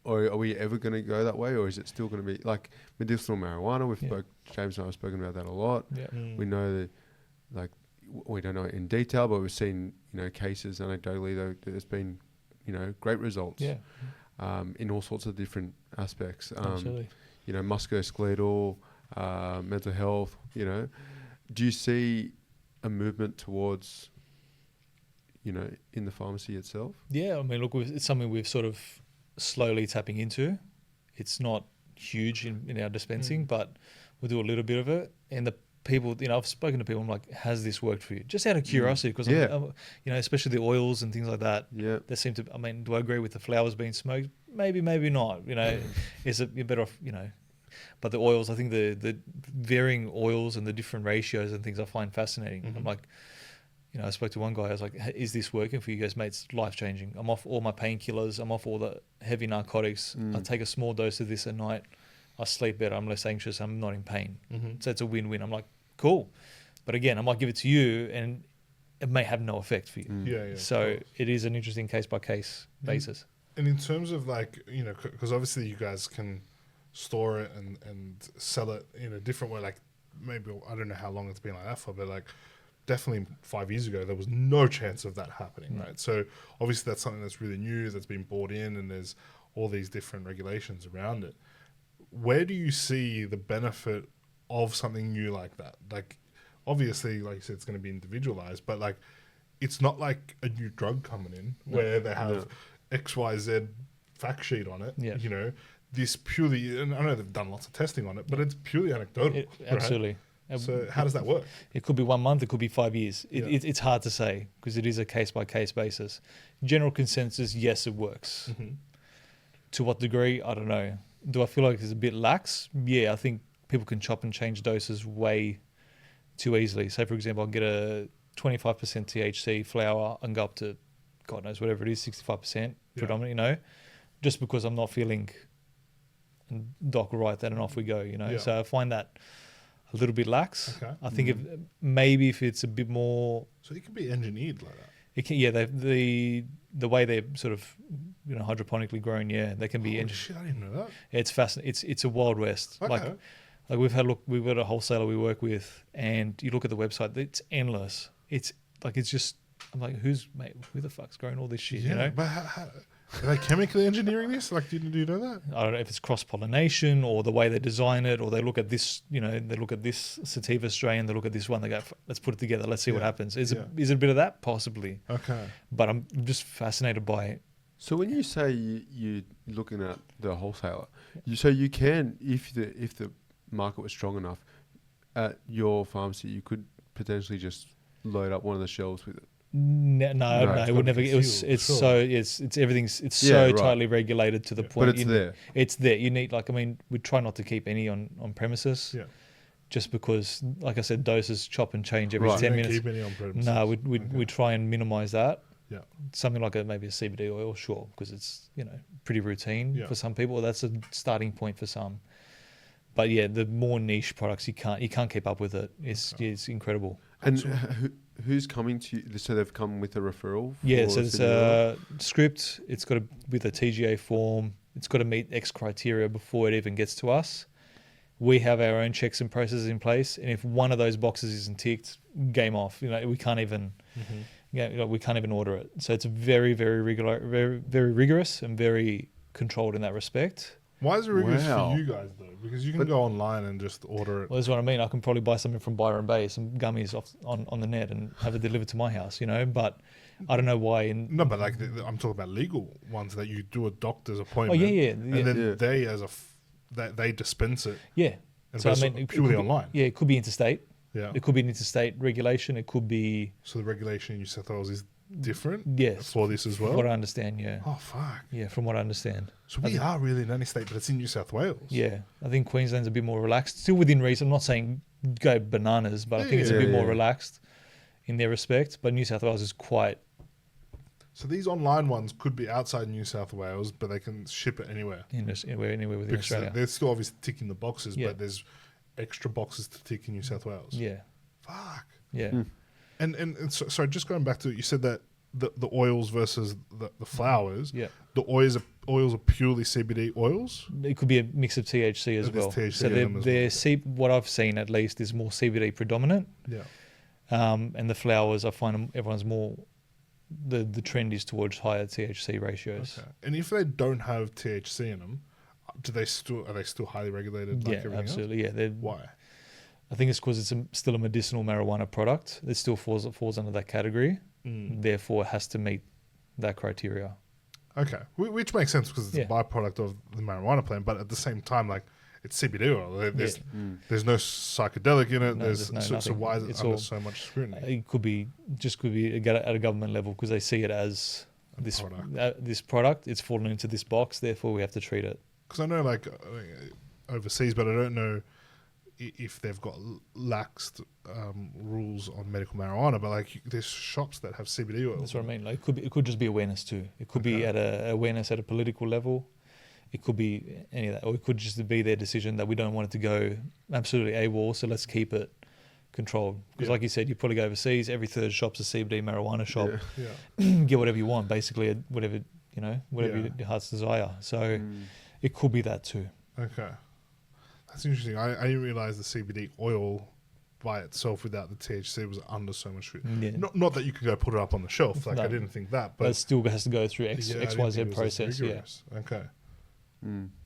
or are we ever going to go that way, or is it still going to be like medicinal marijuana? James and I have spoken about that a lot. Yeah. We know that, like, we don't know it in detail, but we've seen, cases anecdotally though, there's been, great results. Yeah. In all sorts of different aspects. Absolutely. Musculoskeletal, mental health, Do you see a movement towards, in the pharmacy itself? Yeah, I mean, look, it's something we've sort of slowly tapping into. It's not huge in our dispensing, but we'll do a little bit of it. And the people, I've spoken to people, I'm like, has this worked for you? Just out of curiosity, because, especially the oils and things like that. Yeah. They seem to, do I agree with the flowers being smoked? Maybe, maybe not. You're better off, But the oils, I think the varying oils and the different ratios and things I find fascinating. Mm-hmm. I'm like, I spoke to one guy, I was like, is this working for you guys? Mate, it's life-changing. I'm off all my painkillers. I'm off all the heavy narcotics. I take a small dose of this at night. I sleep better. I'm less anxious. I'm not in pain. Mm-hmm. So it's a win-win. I'm like, cool. But again, I might give it to you and it may have no effect for you. So it is an interesting case-by-case basis. And in terms of like, because obviously you guys can store it and sell it in a different way. Like maybe, I don't know how long it's been like that for, but like definitely 5 years ago, there was no chance of that happening, right? So obviously that's something that's really new, that's been brought in, and there's all these different regulations around it. Where do you see the benefit of something new like that? Like, obviously, like you said, it's going to be individualized, but like, it's not like a new drug coming in where they have XYZ fact sheet on it. Yeah. This purely, and I know they've done lots of testing on it, but it's purely anecdotal. Absolutely. Right? So how does that work? It could be 1 month, it could be 5 years. It's hard to say because it is a case-by-case basis. General consensus, yes, it works. Mm-hmm. To what degree, I don't know. Do I feel like it's a bit lax? Yeah, I think people can chop and change doses way too easily. Say, for example, I'll get a 25% THC flower and go up to, God knows, whatever it is, 65% predominantly, just because I'm not feeling, and doc will write that and off we go, So I find that a little bit lax. Okay. I think if it's a bit more... So it can be engineered like that? It can, the way they're sort of, hydroponically grown, they can be... Shit, I didn't know that. It's fascinating. It's a wild west. Okay. Like we've got a wholesaler we work with, and you look at the website, it's endless. It's like, it's just, I'm like, who the fuck's growing all this shit, But how, are they chemically engineering this? Like, do you know that? I don't know if it's cross-pollination or the way they design it, or they look at this, they look at this sativa strain, they look at this one, they go, let's put it together, let's see what happens. Is it a bit of that? Possibly. Okay. But I'm just fascinated by it. So when you say you're looking at the wholesaler, so you can, if the market was strong enough, at your pharmacy, you could potentially just load up one of the shelves with it. No, it would never. It's everything's. It's so tightly regulated to the point. But it's there. It's there. You need we try not to keep any on premises. Yeah. Just because, like I said, doses chop and change every 10 minutes. Keep any on premises. No, we try and minimize that. Yeah. Something like maybe a CBD oil, sure, because it's pretty routine for some people. That's a starting point for some. But the more niche products you can't keep up with it. It's incredible. And who's coming to you? So they've come with a referral? Yeah, so it's a script. It's got with a TGA form. It's got to meet X criteria before it even gets to us. We have our own checks and processes in place, and if one of those boxes isn't ticked, game off. We can't even, we can't even order it. So it's very, very regular, very, very rigorous, and very controlled in that respect. Why is it rigorous for you guys though? Because you can go online and just order it. Well, that's what I mean. I can probably buy something from Byron Bay, some gummies on the net, and have it delivered to my house. But I don't know why. No, but like I'm talking about legal ones that you do a doctor's appointment. Oh yeah. And then they dispense it. Yeah. So I mean, purely online. Yeah, it could be interstate. Yeah. It could be an interstate regulation. It could be. So the regulation in New South Wales is different. Yes. For this as well. From what I understand, yeah. Oh fuck. Yeah, from what I understand. So we are really in any state, but it's in New South Wales. Yeah, I think Queensland's a bit more relaxed, still within reason. I'm not saying go bananas, but I think it's a bit more relaxed in their respect. But New South Wales is quite. So these online ones could be outside New South Wales, but they can ship it anywhere. Anywhere within Australia. They're still obviously ticking the boxes, but there's extra boxes to tick in New South Wales. Yeah. Fuck. Yeah. And so just going back to it, you said that the oils versus the flowers. Yeah. The oils are purely CBD oils. It could be a mix of THC as well. THC so what I've seen at least is more CBD predominant. Yeah. And the flowers, I find everyone's more. The trend is towards higher THC ratios. Okay. And if they don't have THC in them, are they still highly regulated? Like everything absolutely. Else? Yeah. Why? I think it's because it's still a medicinal marijuana product. It still falls under that category. Therefore, it has to meet that criteria. Okay, which makes sense because it's a byproduct of the marijuana plant. But at the same time, like it's CBD oil. There's no psychedelic in it. So why is it under so much scrutiny? It could be at a government level because they see it as this product. It's fallen into this box. Therefore, we have to treat it. Because I know like overseas, but I don't know if they've got laxed rules on medical marijuana, but like there's shops that have CBD oil. That's what I mean. Like it could just be awareness too. It could be at awareness at a political level. It could be any of that, or it could just be their decision that we don't want it to go absolutely AWOL, so let's keep it controlled. Because like you said, you probably go overseas, every third shop's a CBD marijuana shop. Get whatever you want, basically, whatever your heart's desire. So it could be that too. Okay. That's interesting. I didn't realize the CBD oil by itself without the THC was under so much scrutiny. Yeah. Not that you could go put it up on the shelf. Like I didn't think that, but it still has to go through XYZ process. Yeah. Okay.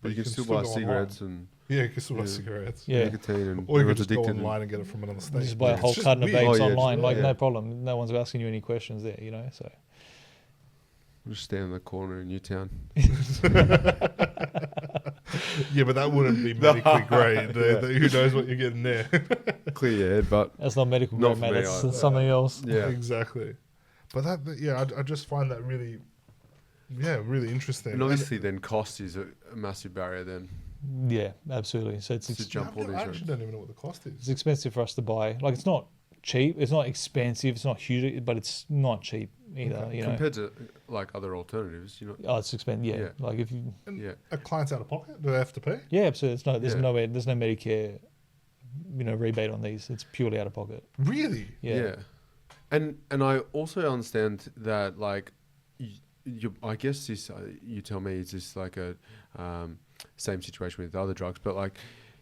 But you can still buy cigarettes online. You can still buy cigarettes. Yeah. Nicotine and or you can just go online and get it from another state. Just buy a whole carton of vapes online. No problem. No one's asking you any questions there. So. We'll just stand in the corner in Newtown. Yeah, but that wouldn't be medically great. Who knows what you're getting there? Clear your head, but that's not medical grade, mate. That's something else. Yeah, exactly. But I just find that really interesting. And obviously, then cost is a massive barrier. Then. Yeah, absolutely. So it's I actually don't even know what the cost is. It's expensive for us to buy. Like it's not cheap. It's not expensive. It's not huge, but it's not cheap either. Okay. Compared to like other alternatives, it's expensive. Yeah. Like if you. Are clients out of pocket? Do they have to pay? Yeah, absolutely. There's no Medicare, rebate on these. It's purely out of pocket. Really? Yeah. And I also understand that like, I guess this you tell me is this like a same situation with other drugs, but like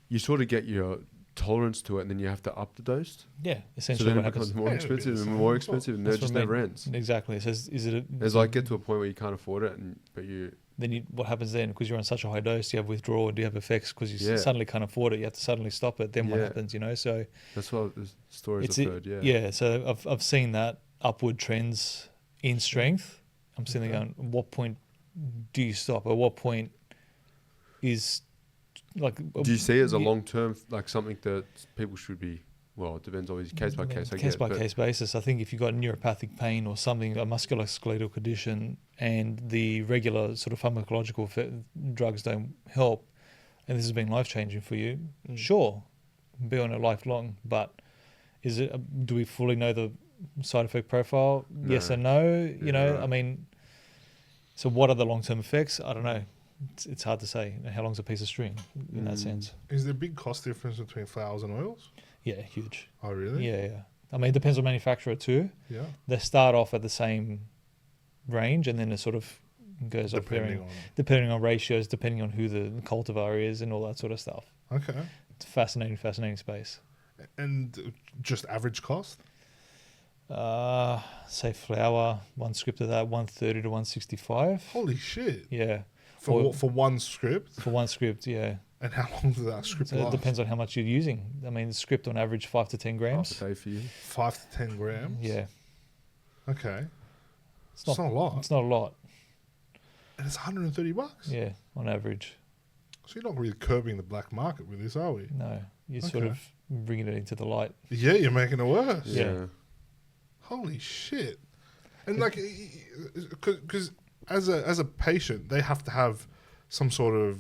you sort of get your tolerance to it, and then you have to up the dose. Yeah, essentially. So then it becomes more expensive and more expensive, and it just never ends. Exactly. So there's like get to a point where you can't afford it, what happens then? Because you're on such a high dose, do you have withdrawal? Do you have effects? Because you suddenly can't afford it, you have to suddenly stop it. Then what happens? So that's what the stories I've heard. Yeah. So I've seen that upward trends in strength. I'm sitting there going, at what point do you stop? At what point is like? Do you see it as a long term, like something that people should be? Well, it depends always case by case. Case by case basis. I think if you've got neuropathic pain or something, a musculoskeletal condition, and the regular sort of pharmacological drugs don't help, and this has been life changing for you, sure, be on it lifelong. But is it? Do we fully know the side effect profile? No. Yes and no. I mean, so what are the long term effects? I don't know. It's hard to say. How long's a piece of string in that sense? Is there a big cost difference between flowers and oils? Yeah, huge. Oh, really? Yeah. I mean, it depends on manufacturer too. Yeah. They start off at the same range, and then it sort of It goes up Depending depending on ratios, depending on who the cultivar is, and all that sort of stuff. Okay. It's a fascinating space. And just average cost? Say flour, one script of that, 130 to 165. Holy shit. Yeah. For one script? For one script, yeah. And how long does that script last? It depends on how much you're using. I mean, the script on average 5 to 10 grams. Half a day for you. 5 to 10 grams? Yeah. Okay. It's not a lot. It's not a lot. And it's $130? Yeah, on average. So you're not really curbing the black market with this, are we? No, you're sort of bringing it into the light. Yeah, you're making it worse. Yeah. Holy shit. And like, because as a patient, they have to have some sort of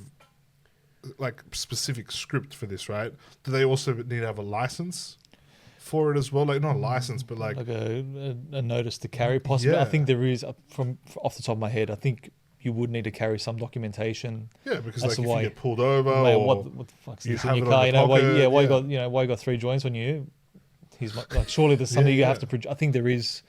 like specific script for this, right? Do they also need to have a license for it as well? Like not a license, but like a notice to carry possibly. Yeah. I think there is, from off the top of my head, I think you would need to carry some documentation. Yeah, because like if you get pulled over or what the fuck's you this have in your it on car? your You know, pocket, why you got 3 joints on you? He's like, surely there's something you have to produce. I think there is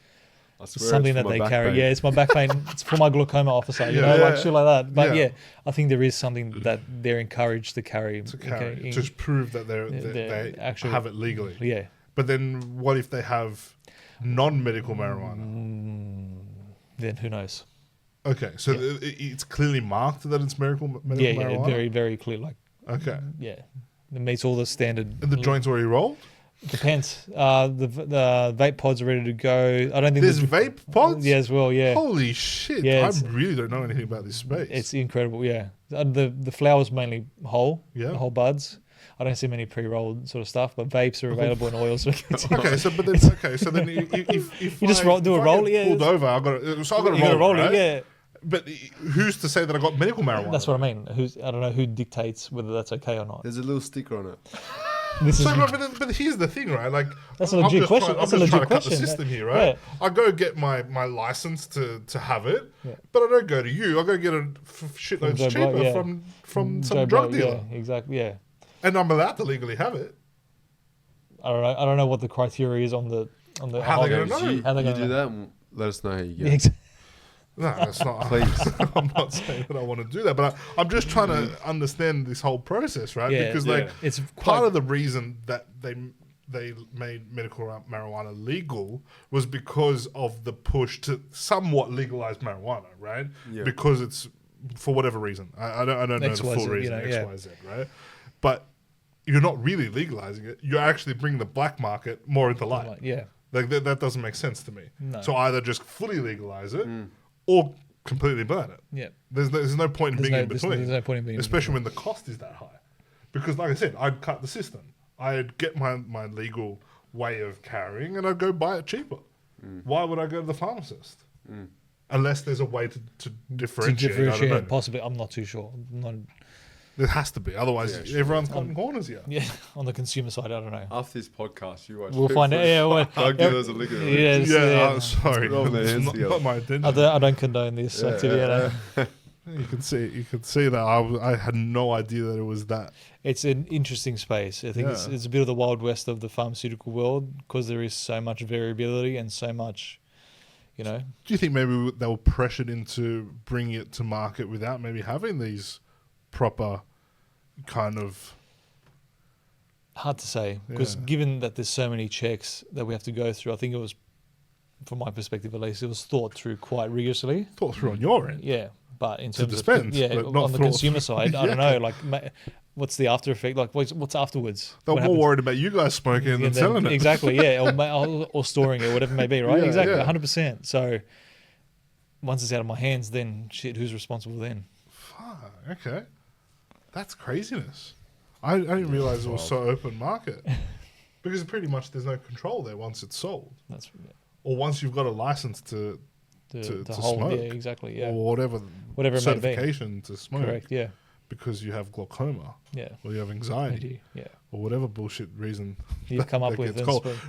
something that they carry. Pain. Yeah, it's my back pain. It's for my glaucoma officer. You know, like shit like that. But yeah, I think there is something that they're encouraged to carry. To just prove that they actually have it legally. Yeah. But then what if they have non-medical marijuana? Then who knows? Okay, so it's clearly marked that it's medical marijuana? Yeah, very, very clear. Like, okay. Yeah. It meets all the standard. And the joint's already rolled? Depends. The vape pods are ready to go. I don't think there's vape pods. Yeah, as well. Yeah. Holy shit! Yeah, I really don't know anything about this space. It's incredible. Yeah, the flowers mainly whole. Yeah, whole buds. I don't see many pre-rolled sort of stuff, but vapes are available in oils. Okay, so then if you just do a roll, yeah. Pulled over, I got to roll it, right? Yeah. But who's to say that I got medical marijuana? That's what I mean. I don't know who dictates whether that's okay or not. There's a little sticker on it. But here's the thing, right? Like that's a legit question. I'm just trying to cut the system here, right? Yeah. I go get my license to have it, but I don't go to you. I go get it shitloads cheaper from some drug dealer. Yeah, exactly. Yeah. And I'm allowed to legally have it. I don't know what the criteria is on the. How they going to know? How they going to do that? Let us know how you get it. No, that's not. Please. I'm not saying that I want to do that, but I'm just trying to understand this whole process, right? Yeah, because it's part of the reason that they made medical marijuana legal was because of the push to somewhat legalize marijuana, right? Yeah. Because it's for whatever reason. I don't know the full reason, X, Y, Z, right? But you're not really legalizing it. You're actually bringing the black market more into light. Yeah. Like that doesn't make sense to me. No. So either just fully legalize it or completely ban it. Yeah. There's no point in being in between. There's no point in being especially when the cost is that high. Because like I said, I'd cut the system. I'd get my legal way of carrying and I'd go buy it cheaper. Why would I go to the pharmacist? Unless there's a way to differentiate. Possibly. I'm not too sure. There has to be. Otherwise, everyone's cutting corners here. Yeah, on the consumer side, I don't know. After this podcast, you watch. We'll find out. Yeah, drug dealers are liquor. I'm sorry. Not my intention. I don't condone this activity. You can see that I had no idea that it was that. It's an interesting space. I think it's a bit of the wild west of the pharmaceutical world because there is so much variability and so much, you know. Do you think maybe they were pressured into bringing it to market without maybe having these proper kind of... Hard to say because given that there's so many checks that we have to go through, I think it was, from my perspective at least, it was thought through quite rigorously. Thought through on your end. Yeah. But in terms of on the consumer side, I don't know. Like, what's the after effect? Like, what's afterwards? They're more worried about you guys smoking than selling it. Exactly, yeah, or storing it, whatever it may be, right? Exactly, 100%. So once it's out of my hands, then shit, who's responsible then? Fuck. Okay, that's craziness. I didn't realize it was so open market because pretty much there's no control there once it's sold. Or once you've got a license to hold, smoke. Yeah, exactly. Yeah. Or whatever certification to smoke. Correct, yeah. Because you have glaucoma. Yeah. Or you have anxiety. Yeah. Or whatever bullshit reason you come up with.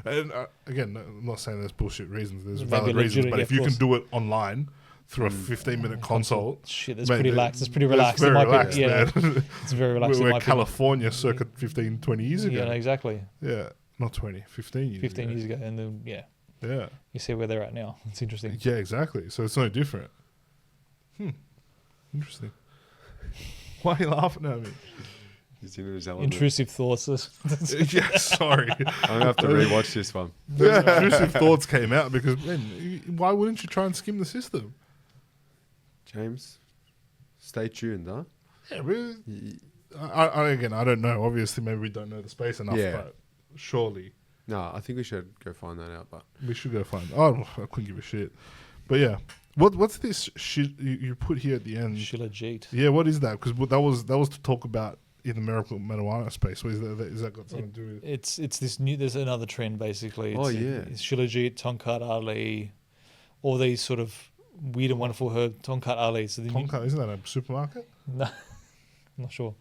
And again, I'm not saying there's bullshit reasons. There's valid reasons. But if you can do it online through a 15-minute consult. Shit, that's pretty relaxed. It's pretty relaxed. It's very relaxed, man. It's very relaxed. We're California circa 15, 20 years ago. Yeah, no, exactly. Yeah. Not 20, 15 years 15 years ago. And then, Yeah. You see where they're at now. It's interesting. Yeah, exactly. So it's no different. Interesting. Why are you laughing at me? He's in his element. Intrusive thoughts. Yeah, sorry. I'm gonna have to rewatch this one. Those intrusive thoughts came out because, man, why wouldn't you try and skim the system? James, stay tuned, huh? Yeah, really. Again, I don't know. Obviously, maybe we don't know the space enough, Yeah. but surely No, I think we should go find that out. But we should go find. Oh, I couldn't give a shit. But yeah, what's this shit you put here at the end? Shilajit. Yeah, what is that? Because that was to talk about in the medical marijuana space. What is that? Is that got something to do with? It's this new. There's another trend basically. It's Shilajit, Tonkat Ali, all these sort of weird and wonderful herb. Tonkat Ali. So Tonkat, isn't that a supermarket? No, I'm not sure.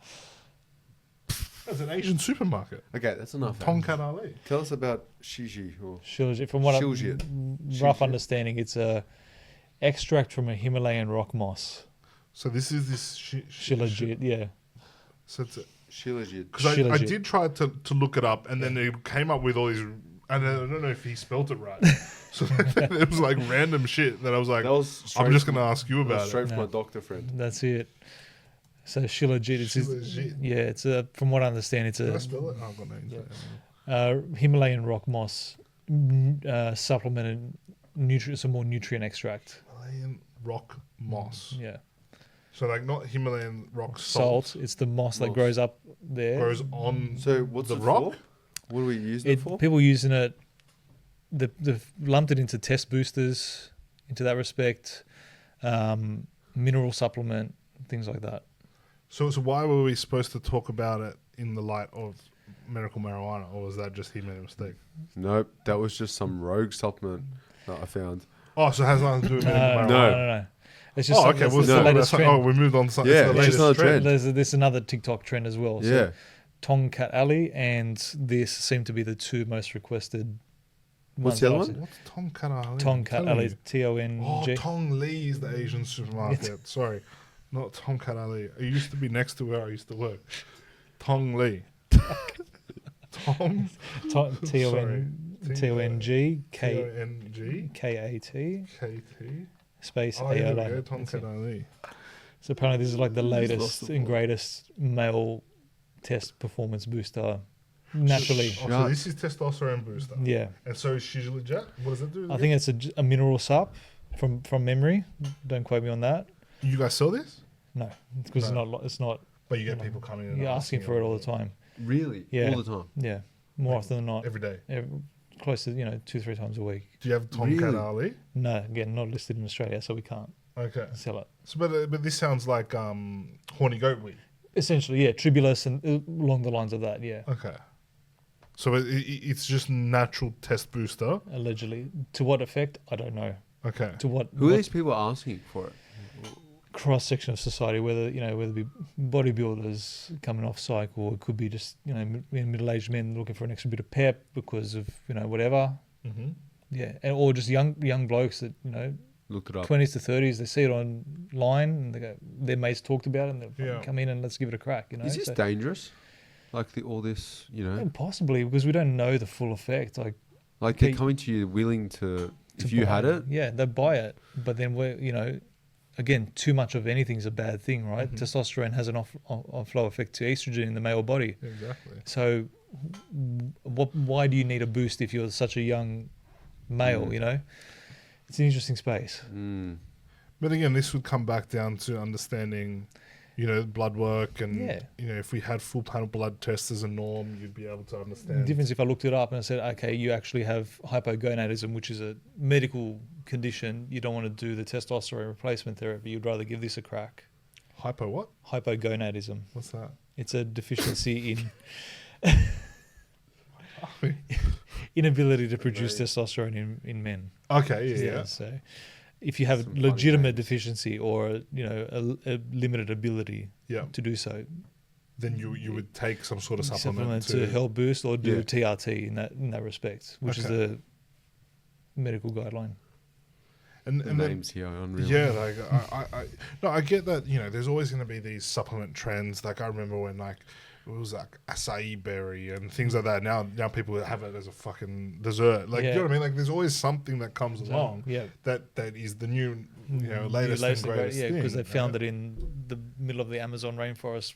That's an Asian supermarket. okay, that's enough. Tonkat Ali. Tell us about Shiji. Or Shilajit. From what Shilajit. rough Shilajit. understanding, it's a extract from a Himalayan rock moss. So this is this Shilajit. Yeah. So it's Shilajit. because I Shilajit. did try to look it up, and then it came up with all these. And I don't know if he spelt it right. So it was like random shit that I was like, That was I'm just going to ask you about it. straight from No. my doctor friend. That's it. So Shilajit. Shilajit. It's from what I understand, it's Did I a spell it? Oh, I've got no Himalayan rock moss supplemented some more nutrient extract. Himalayan rock moss. Yeah. So like not Himalayan rock Salt. It's the moss that Moss. grows up there. grows on So what's the it rock. for? What are we using it for? People using it, they've lumped it into test boosters, into that respect, mineral supplement, things like that. So why were we supposed to talk about it in the light of medical marijuana, or was that just he made a mistake? Nope, that was just some rogue supplement that I found. Oh, so it has nothing to do with medical marijuana. No. It's just Oh, okay. that's Well, the so latest that's- trend. we moved on to something. Yeah, it's the it's just latest another trend. There's another TikTok trend as well. So Yeah. Tonkat Ali and this seem to be the two most requested. What's the other ones one? What's Tonkat Ali? Tonkat Ali, Oh, TONG. Tong Lee is the Asian supermarket. Sorry, not Tonkat Ali. It used to be next to where I used to work. Tong Lee. Tom. TONG K-O-N-G. KAT K-T. space Oh, yeah, ALA. Tonkat Ali. So apparently this is like the lost latest the and plot. greatest male test performance booster. Naturally, Oh, so this is testosterone booster. yeah. And so is Shilajit. What does it do? I think it's a mineral sup from memory. Don't quote me on that. You guys sell this? No, because No. it's not. But you get people coming in and You're asking for it all the time. Really? Yeah. All the time? Yeah, more often than not. every day. Close to 2-3 times a week. Do you have Tonkat Really? Ali? No, again, not listed in Australia, so we can't Okay. sell it. So, but this sounds like horny goat weed. Essentially, yeah, tribulus and along the lines of that. Yeah, Okay. So it's just natural test booster. allegedly. To what effect? I don't know. Okay. To what? Who are what these people asking for it? cross section of society? Whether whether it be bodybuilders coming off cycle, it could be just middle-aged men looking for an extra bit of pep because of whatever. Mm-hmm. Yeah, or just young blokes that Looked it up. 20s to 30s, they see it online and they go, their mates talked about it and they Yeah. come in and let's give it a crack. Is this So- dangerous? Like all this, And possibly because we don't know the full effect. Like they're coming to you willing to if you buy had it. yeah, they buy it, but then we're again, too much of anything's a bad thing, right? Mhm. Testosterone has an off-flow effect to estrogen in the male body. Exactly. So, why do you need a boost if you're such a young male? It's an interesting space. Mm. But again, this would come back down to understanding, blood work and, Yeah. if we had full panel blood tests as a norm, you'd be able to The understand. difference if I looked it up and I said, okay, you actually have hypogonadism, which is a medical condition. You don't want to do the testosterone replacement therapy. You'd rather give this a crack. Hypo what? Hypogonadism. What's that? It's a deficiency in inability to produce testosterone in men. Okay, yeah. So if you have Some a funny legitimate names. deficiency or a limited ability Yeah. to do so, Then you would take some sort of supplement to help boost or do Yeah. TRT in that respect, which is Okay. the medical guideline. And The then, names here are unreal. yeah, like I get that, there's always going to be these supplement trends. Like I remember when it was like acai berry and things like that. Now people have it as a fucking dessert. Like, you know what I mean? Like there's always something that comes along Yeah. that is the new latest and greatest thing. because they found it in the middle of the Amazon rainforest.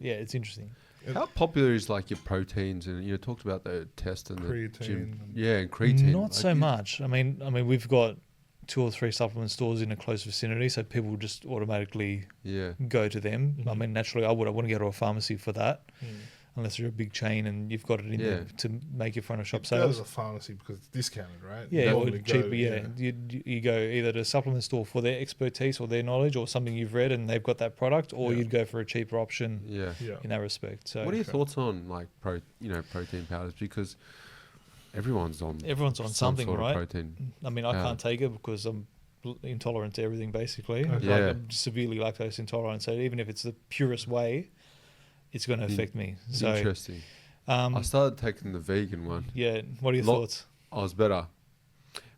It's interesting. How popular is like your proteins, and you talked about the test and creatine the gym. And creatine. Not so much. I mean, we've got 2 or 3 supplement stores in a close vicinity, so people just automatically go to them. I mean, naturally, I wouldn't go to a pharmacy for that. Unless you're a big chain and you've got it in there to make your front of shop sales. You go to the pharmacy because it's discounted, right? Yeah, or cheaper, You go either to a supplement store for their expertise or their knowledge or something you've read and they've got that product, or you'd go for a cheaper option in that respect. So, what are your thoughts on like protein powders? Because everyone's on something, sort right? of protein. I mean, I can't take it because I'm intolerant to everything, basically. Okay. Like, I'm severely lactose intolerant, so even if it's the purest way, it's going to affect me. So interesting. I started taking the vegan one. Yeah. What are your thoughts? I was better,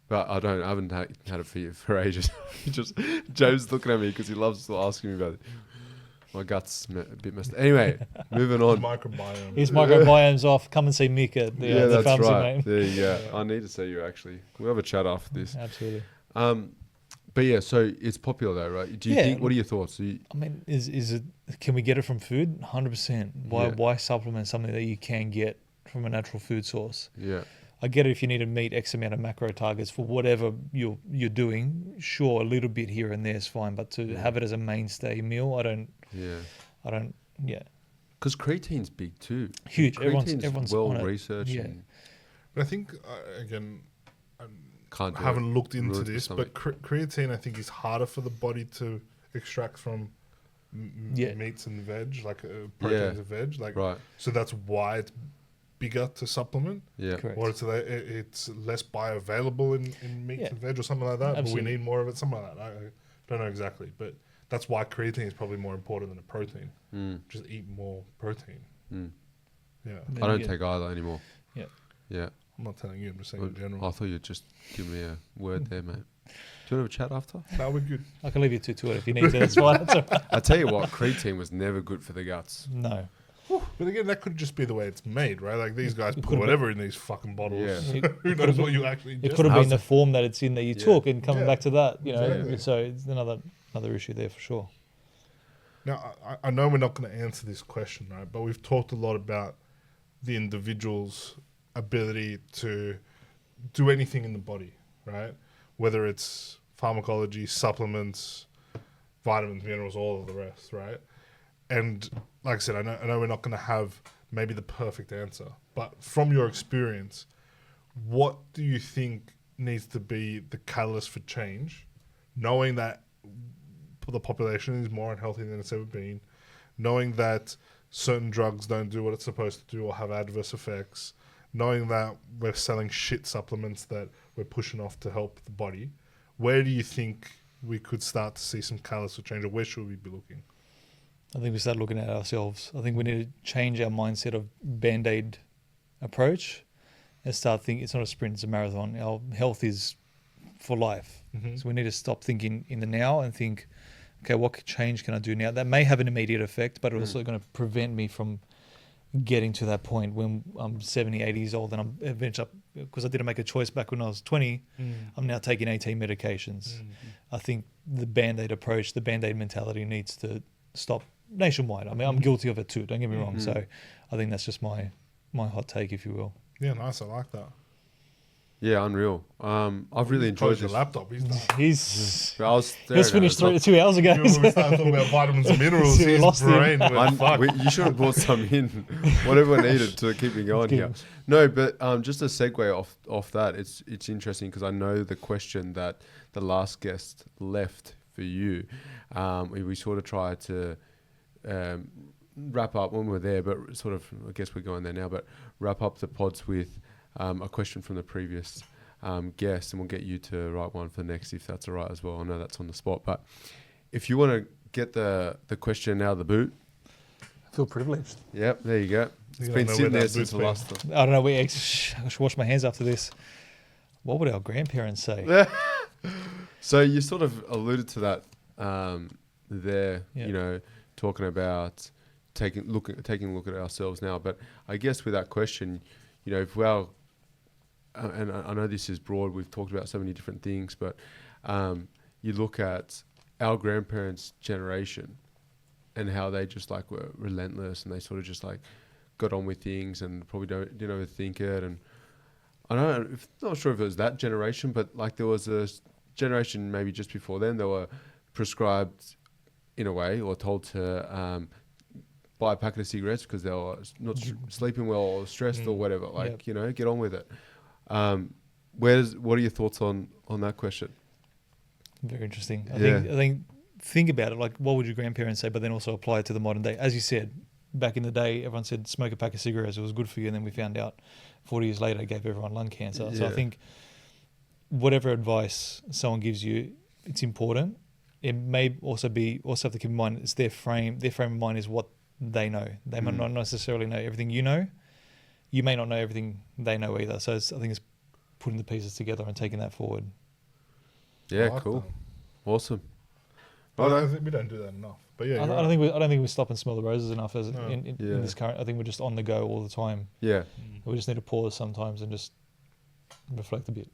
but I haven't had it for ages. James looking at me because he loves asking me about it. My gut's a bit messed up. Anyway, moving on. Microbiome. His microbiome's off. Come and see Mick at the that's pharmacy, right. mate. There you go. I need to see you actually. We'll have a chat after this. Absolutely. But yeah, so it's popular though, right? Do you think? What are your thoughts? I mean, is it? Can we get it from food? 100%. Why supplement something that you can get from a natural food source? Yeah. I get it if you need to meet X amount of macro targets for whatever you're doing. Sure, a little bit here and there is fine, but to have it as a mainstay meal, I don't. Yeah. Because creatine's big too. Huge. Creatine's Everyone's well on it. researched. Yeah. But I think again, I haven't looked into this, but creatine I think is harder for the body to extract from meats and veg, like proteins and veg, like so that's why it's bigger to supplement. Yeah, correct. Or it's less bioavailable in meats and veg or something like that. Absolutely. But we need more of it, something like that. I don't know exactly, but that's why creatine is probably more important than a protein. Just eat more protein. Yeah, I don't take either anymore. Yeah. I'm not telling you, I'm just saying in general. I thought you'd just give me a word there, mate. Do you want to have a chat after? No, we're good. I can leave you to it if you need to. That's fine. I tell you what, creatine was never good for the guts. No. But again, that could just be the way it's made, right? Like these guys put whatever in these fucking bottles. Yeah. Who knows what you actually It could have been the form that it's in that you took, and coming back to that, Exactly. So it's another issue there for sure. Now, I know we're not going to answer this question, right? But we've talked a lot about the individual's ability to do anything in the body, right? Whether it's pharmacology, supplements, vitamins, minerals, all of the rest, right? And like I said, I know we're not going to have maybe the perfect answer, but from your experience, what do you think needs to be the catalyst for change, knowing that the population is more unhealthy than it's ever been, knowing that certain drugs don't do what it's supposed to do or have adverse effects, knowing that we're selling shit supplements that we're pushing off to help the body? Where do you think we could start to see some catalysts for change, or where should we be looking? I think we start looking at ourselves. I think we need to change our mindset of Band-Aid approach and start thinking it's not a sprint, it's a marathon. Our health is for life. So we need to stop thinking in the now and think, okay, what change can I do now? That may have an immediate effect, but it's also going to prevent me from getting to that point when I'm 70, 80 years old and I'm eventually, because I didn't make a choice back when I was 20, I'm now taking 18 medications. I think the Band-Aid approach, the Band-Aid mentality needs to stop nationwide. I mean, I'm guilty of it too, don't get me wrong. So I think that's just my hot take, if you will. Yeah, nice. I like that. Yeah, unreal. I've really enjoyed your this. laptop. He's done. He's finished it. 2 hours ago. When we started talking about vitamins and minerals, We his lost him. brain went, fuck. You should have brought some in. Whatever needed to keep me going here. No, but just a segue off that. It's interesting because I know the question that the last guest left for you. We sort of tried to wrap up when we were there, but sort of, I guess we're going there now, but wrap up the pods with a question from the previous guest, and we'll get you to write one for next if that's all right as well. I know that's on the spot, but if you want to get the question out of the boot. I feel privileged. Yep, there you go. It's been sitting there since the last time. I don't know. I should wash my hands after this. What would our grandparents say? So you sort of alluded to that there, talking about taking a look at ourselves now. But I guess with that question, if and I know this is broad, we've talked about so many different things, but you look at our grandparents' generation and how they just like were relentless and they sort of just like got on with things and probably didn't overthink it. And I don't know, not sure if it was that generation, but like there was a generation maybe just before then, they were prescribed in a way or told to buy a packet of cigarettes because they were not sleeping well or stressed or whatever. Like, you know, get on with it. What are your thoughts on that question? Very interesting. I think about it, like what would your grandparents say, but then also apply it to the modern day. As you said, back in the day, everyone said smoke a pack of cigarettes, it was good for you, and then we found out 40 years later it gave everyone lung cancer. So I think whatever advice someone gives you, it's important. It may also have to keep in mind it's their frame of mind is what they know. They might not necessarily know everything you know. You may not know everything they know either. So I think it's putting the pieces together and taking that forward. Yeah, cool. Awesome. I think we don't do that enough. But yeah, I don't think we stop and smell the roses enough in this current. I think we're just on the go all the time. Yeah. We just need to pause sometimes and just reflect a bit.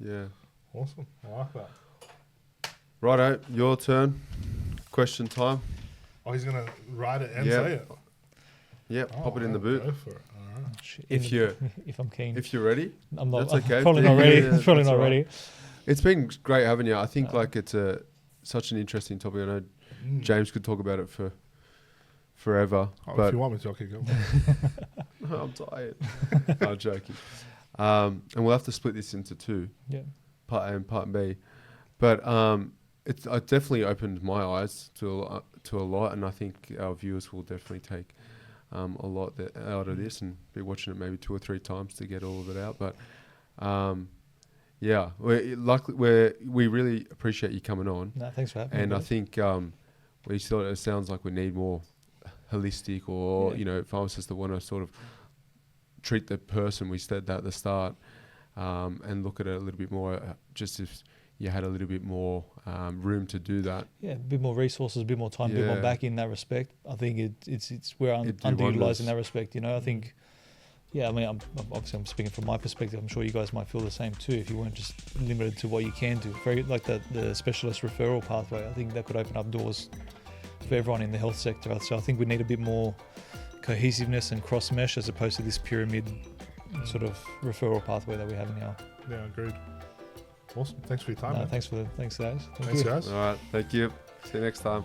Yeah. Awesome. I like that. Righto, your turn. Question time. Oh, he's gonna write it and say it. Yeah, pop it in the boot. Go for it. All right. If I'm keen. If you're ready. I'm not. That's okay. I'm probably not ready. Probably not ready. It's been great having you. I think like it's such an interesting topic. I know James could talk about it for forever. But if you want me to, I'll keep going. No, I'm tired. No, I'm joking. And we'll have to split this into two. Yeah. Part A and Part B. But it definitely opened my eyes to a lot, and I think our viewers will definitely take a lot out of this and be watching it maybe 2 or 3 times to get all of it out. But yeah, we really appreciate you coming on. No, thanks for having me. And I think it sounds like we need more holistic or pharmacists that want to sort of treat the person. We said that at the start, and look at it a little bit more. Just if you had a little bit more room to do that. Yeah, a bit more resources, a bit more time, a bit more back in that respect. I think we're underutilized in that respect. I think. Yeah, I mean, I'm speaking from my perspective. I'm sure you guys might feel the same too. If you weren't just limited to what you can do, very like the specialist referral pathway. I think that could open up doors for everyone in the health sector. So I think we need a bit more cohesiveness and cross mesh as opposed to this pyramid sort of referral pathway that we have now. Yeah, agreed. Awesome. Thanks for your time. Thanks guys. Thanks guys. All right. Thank you. See you next time.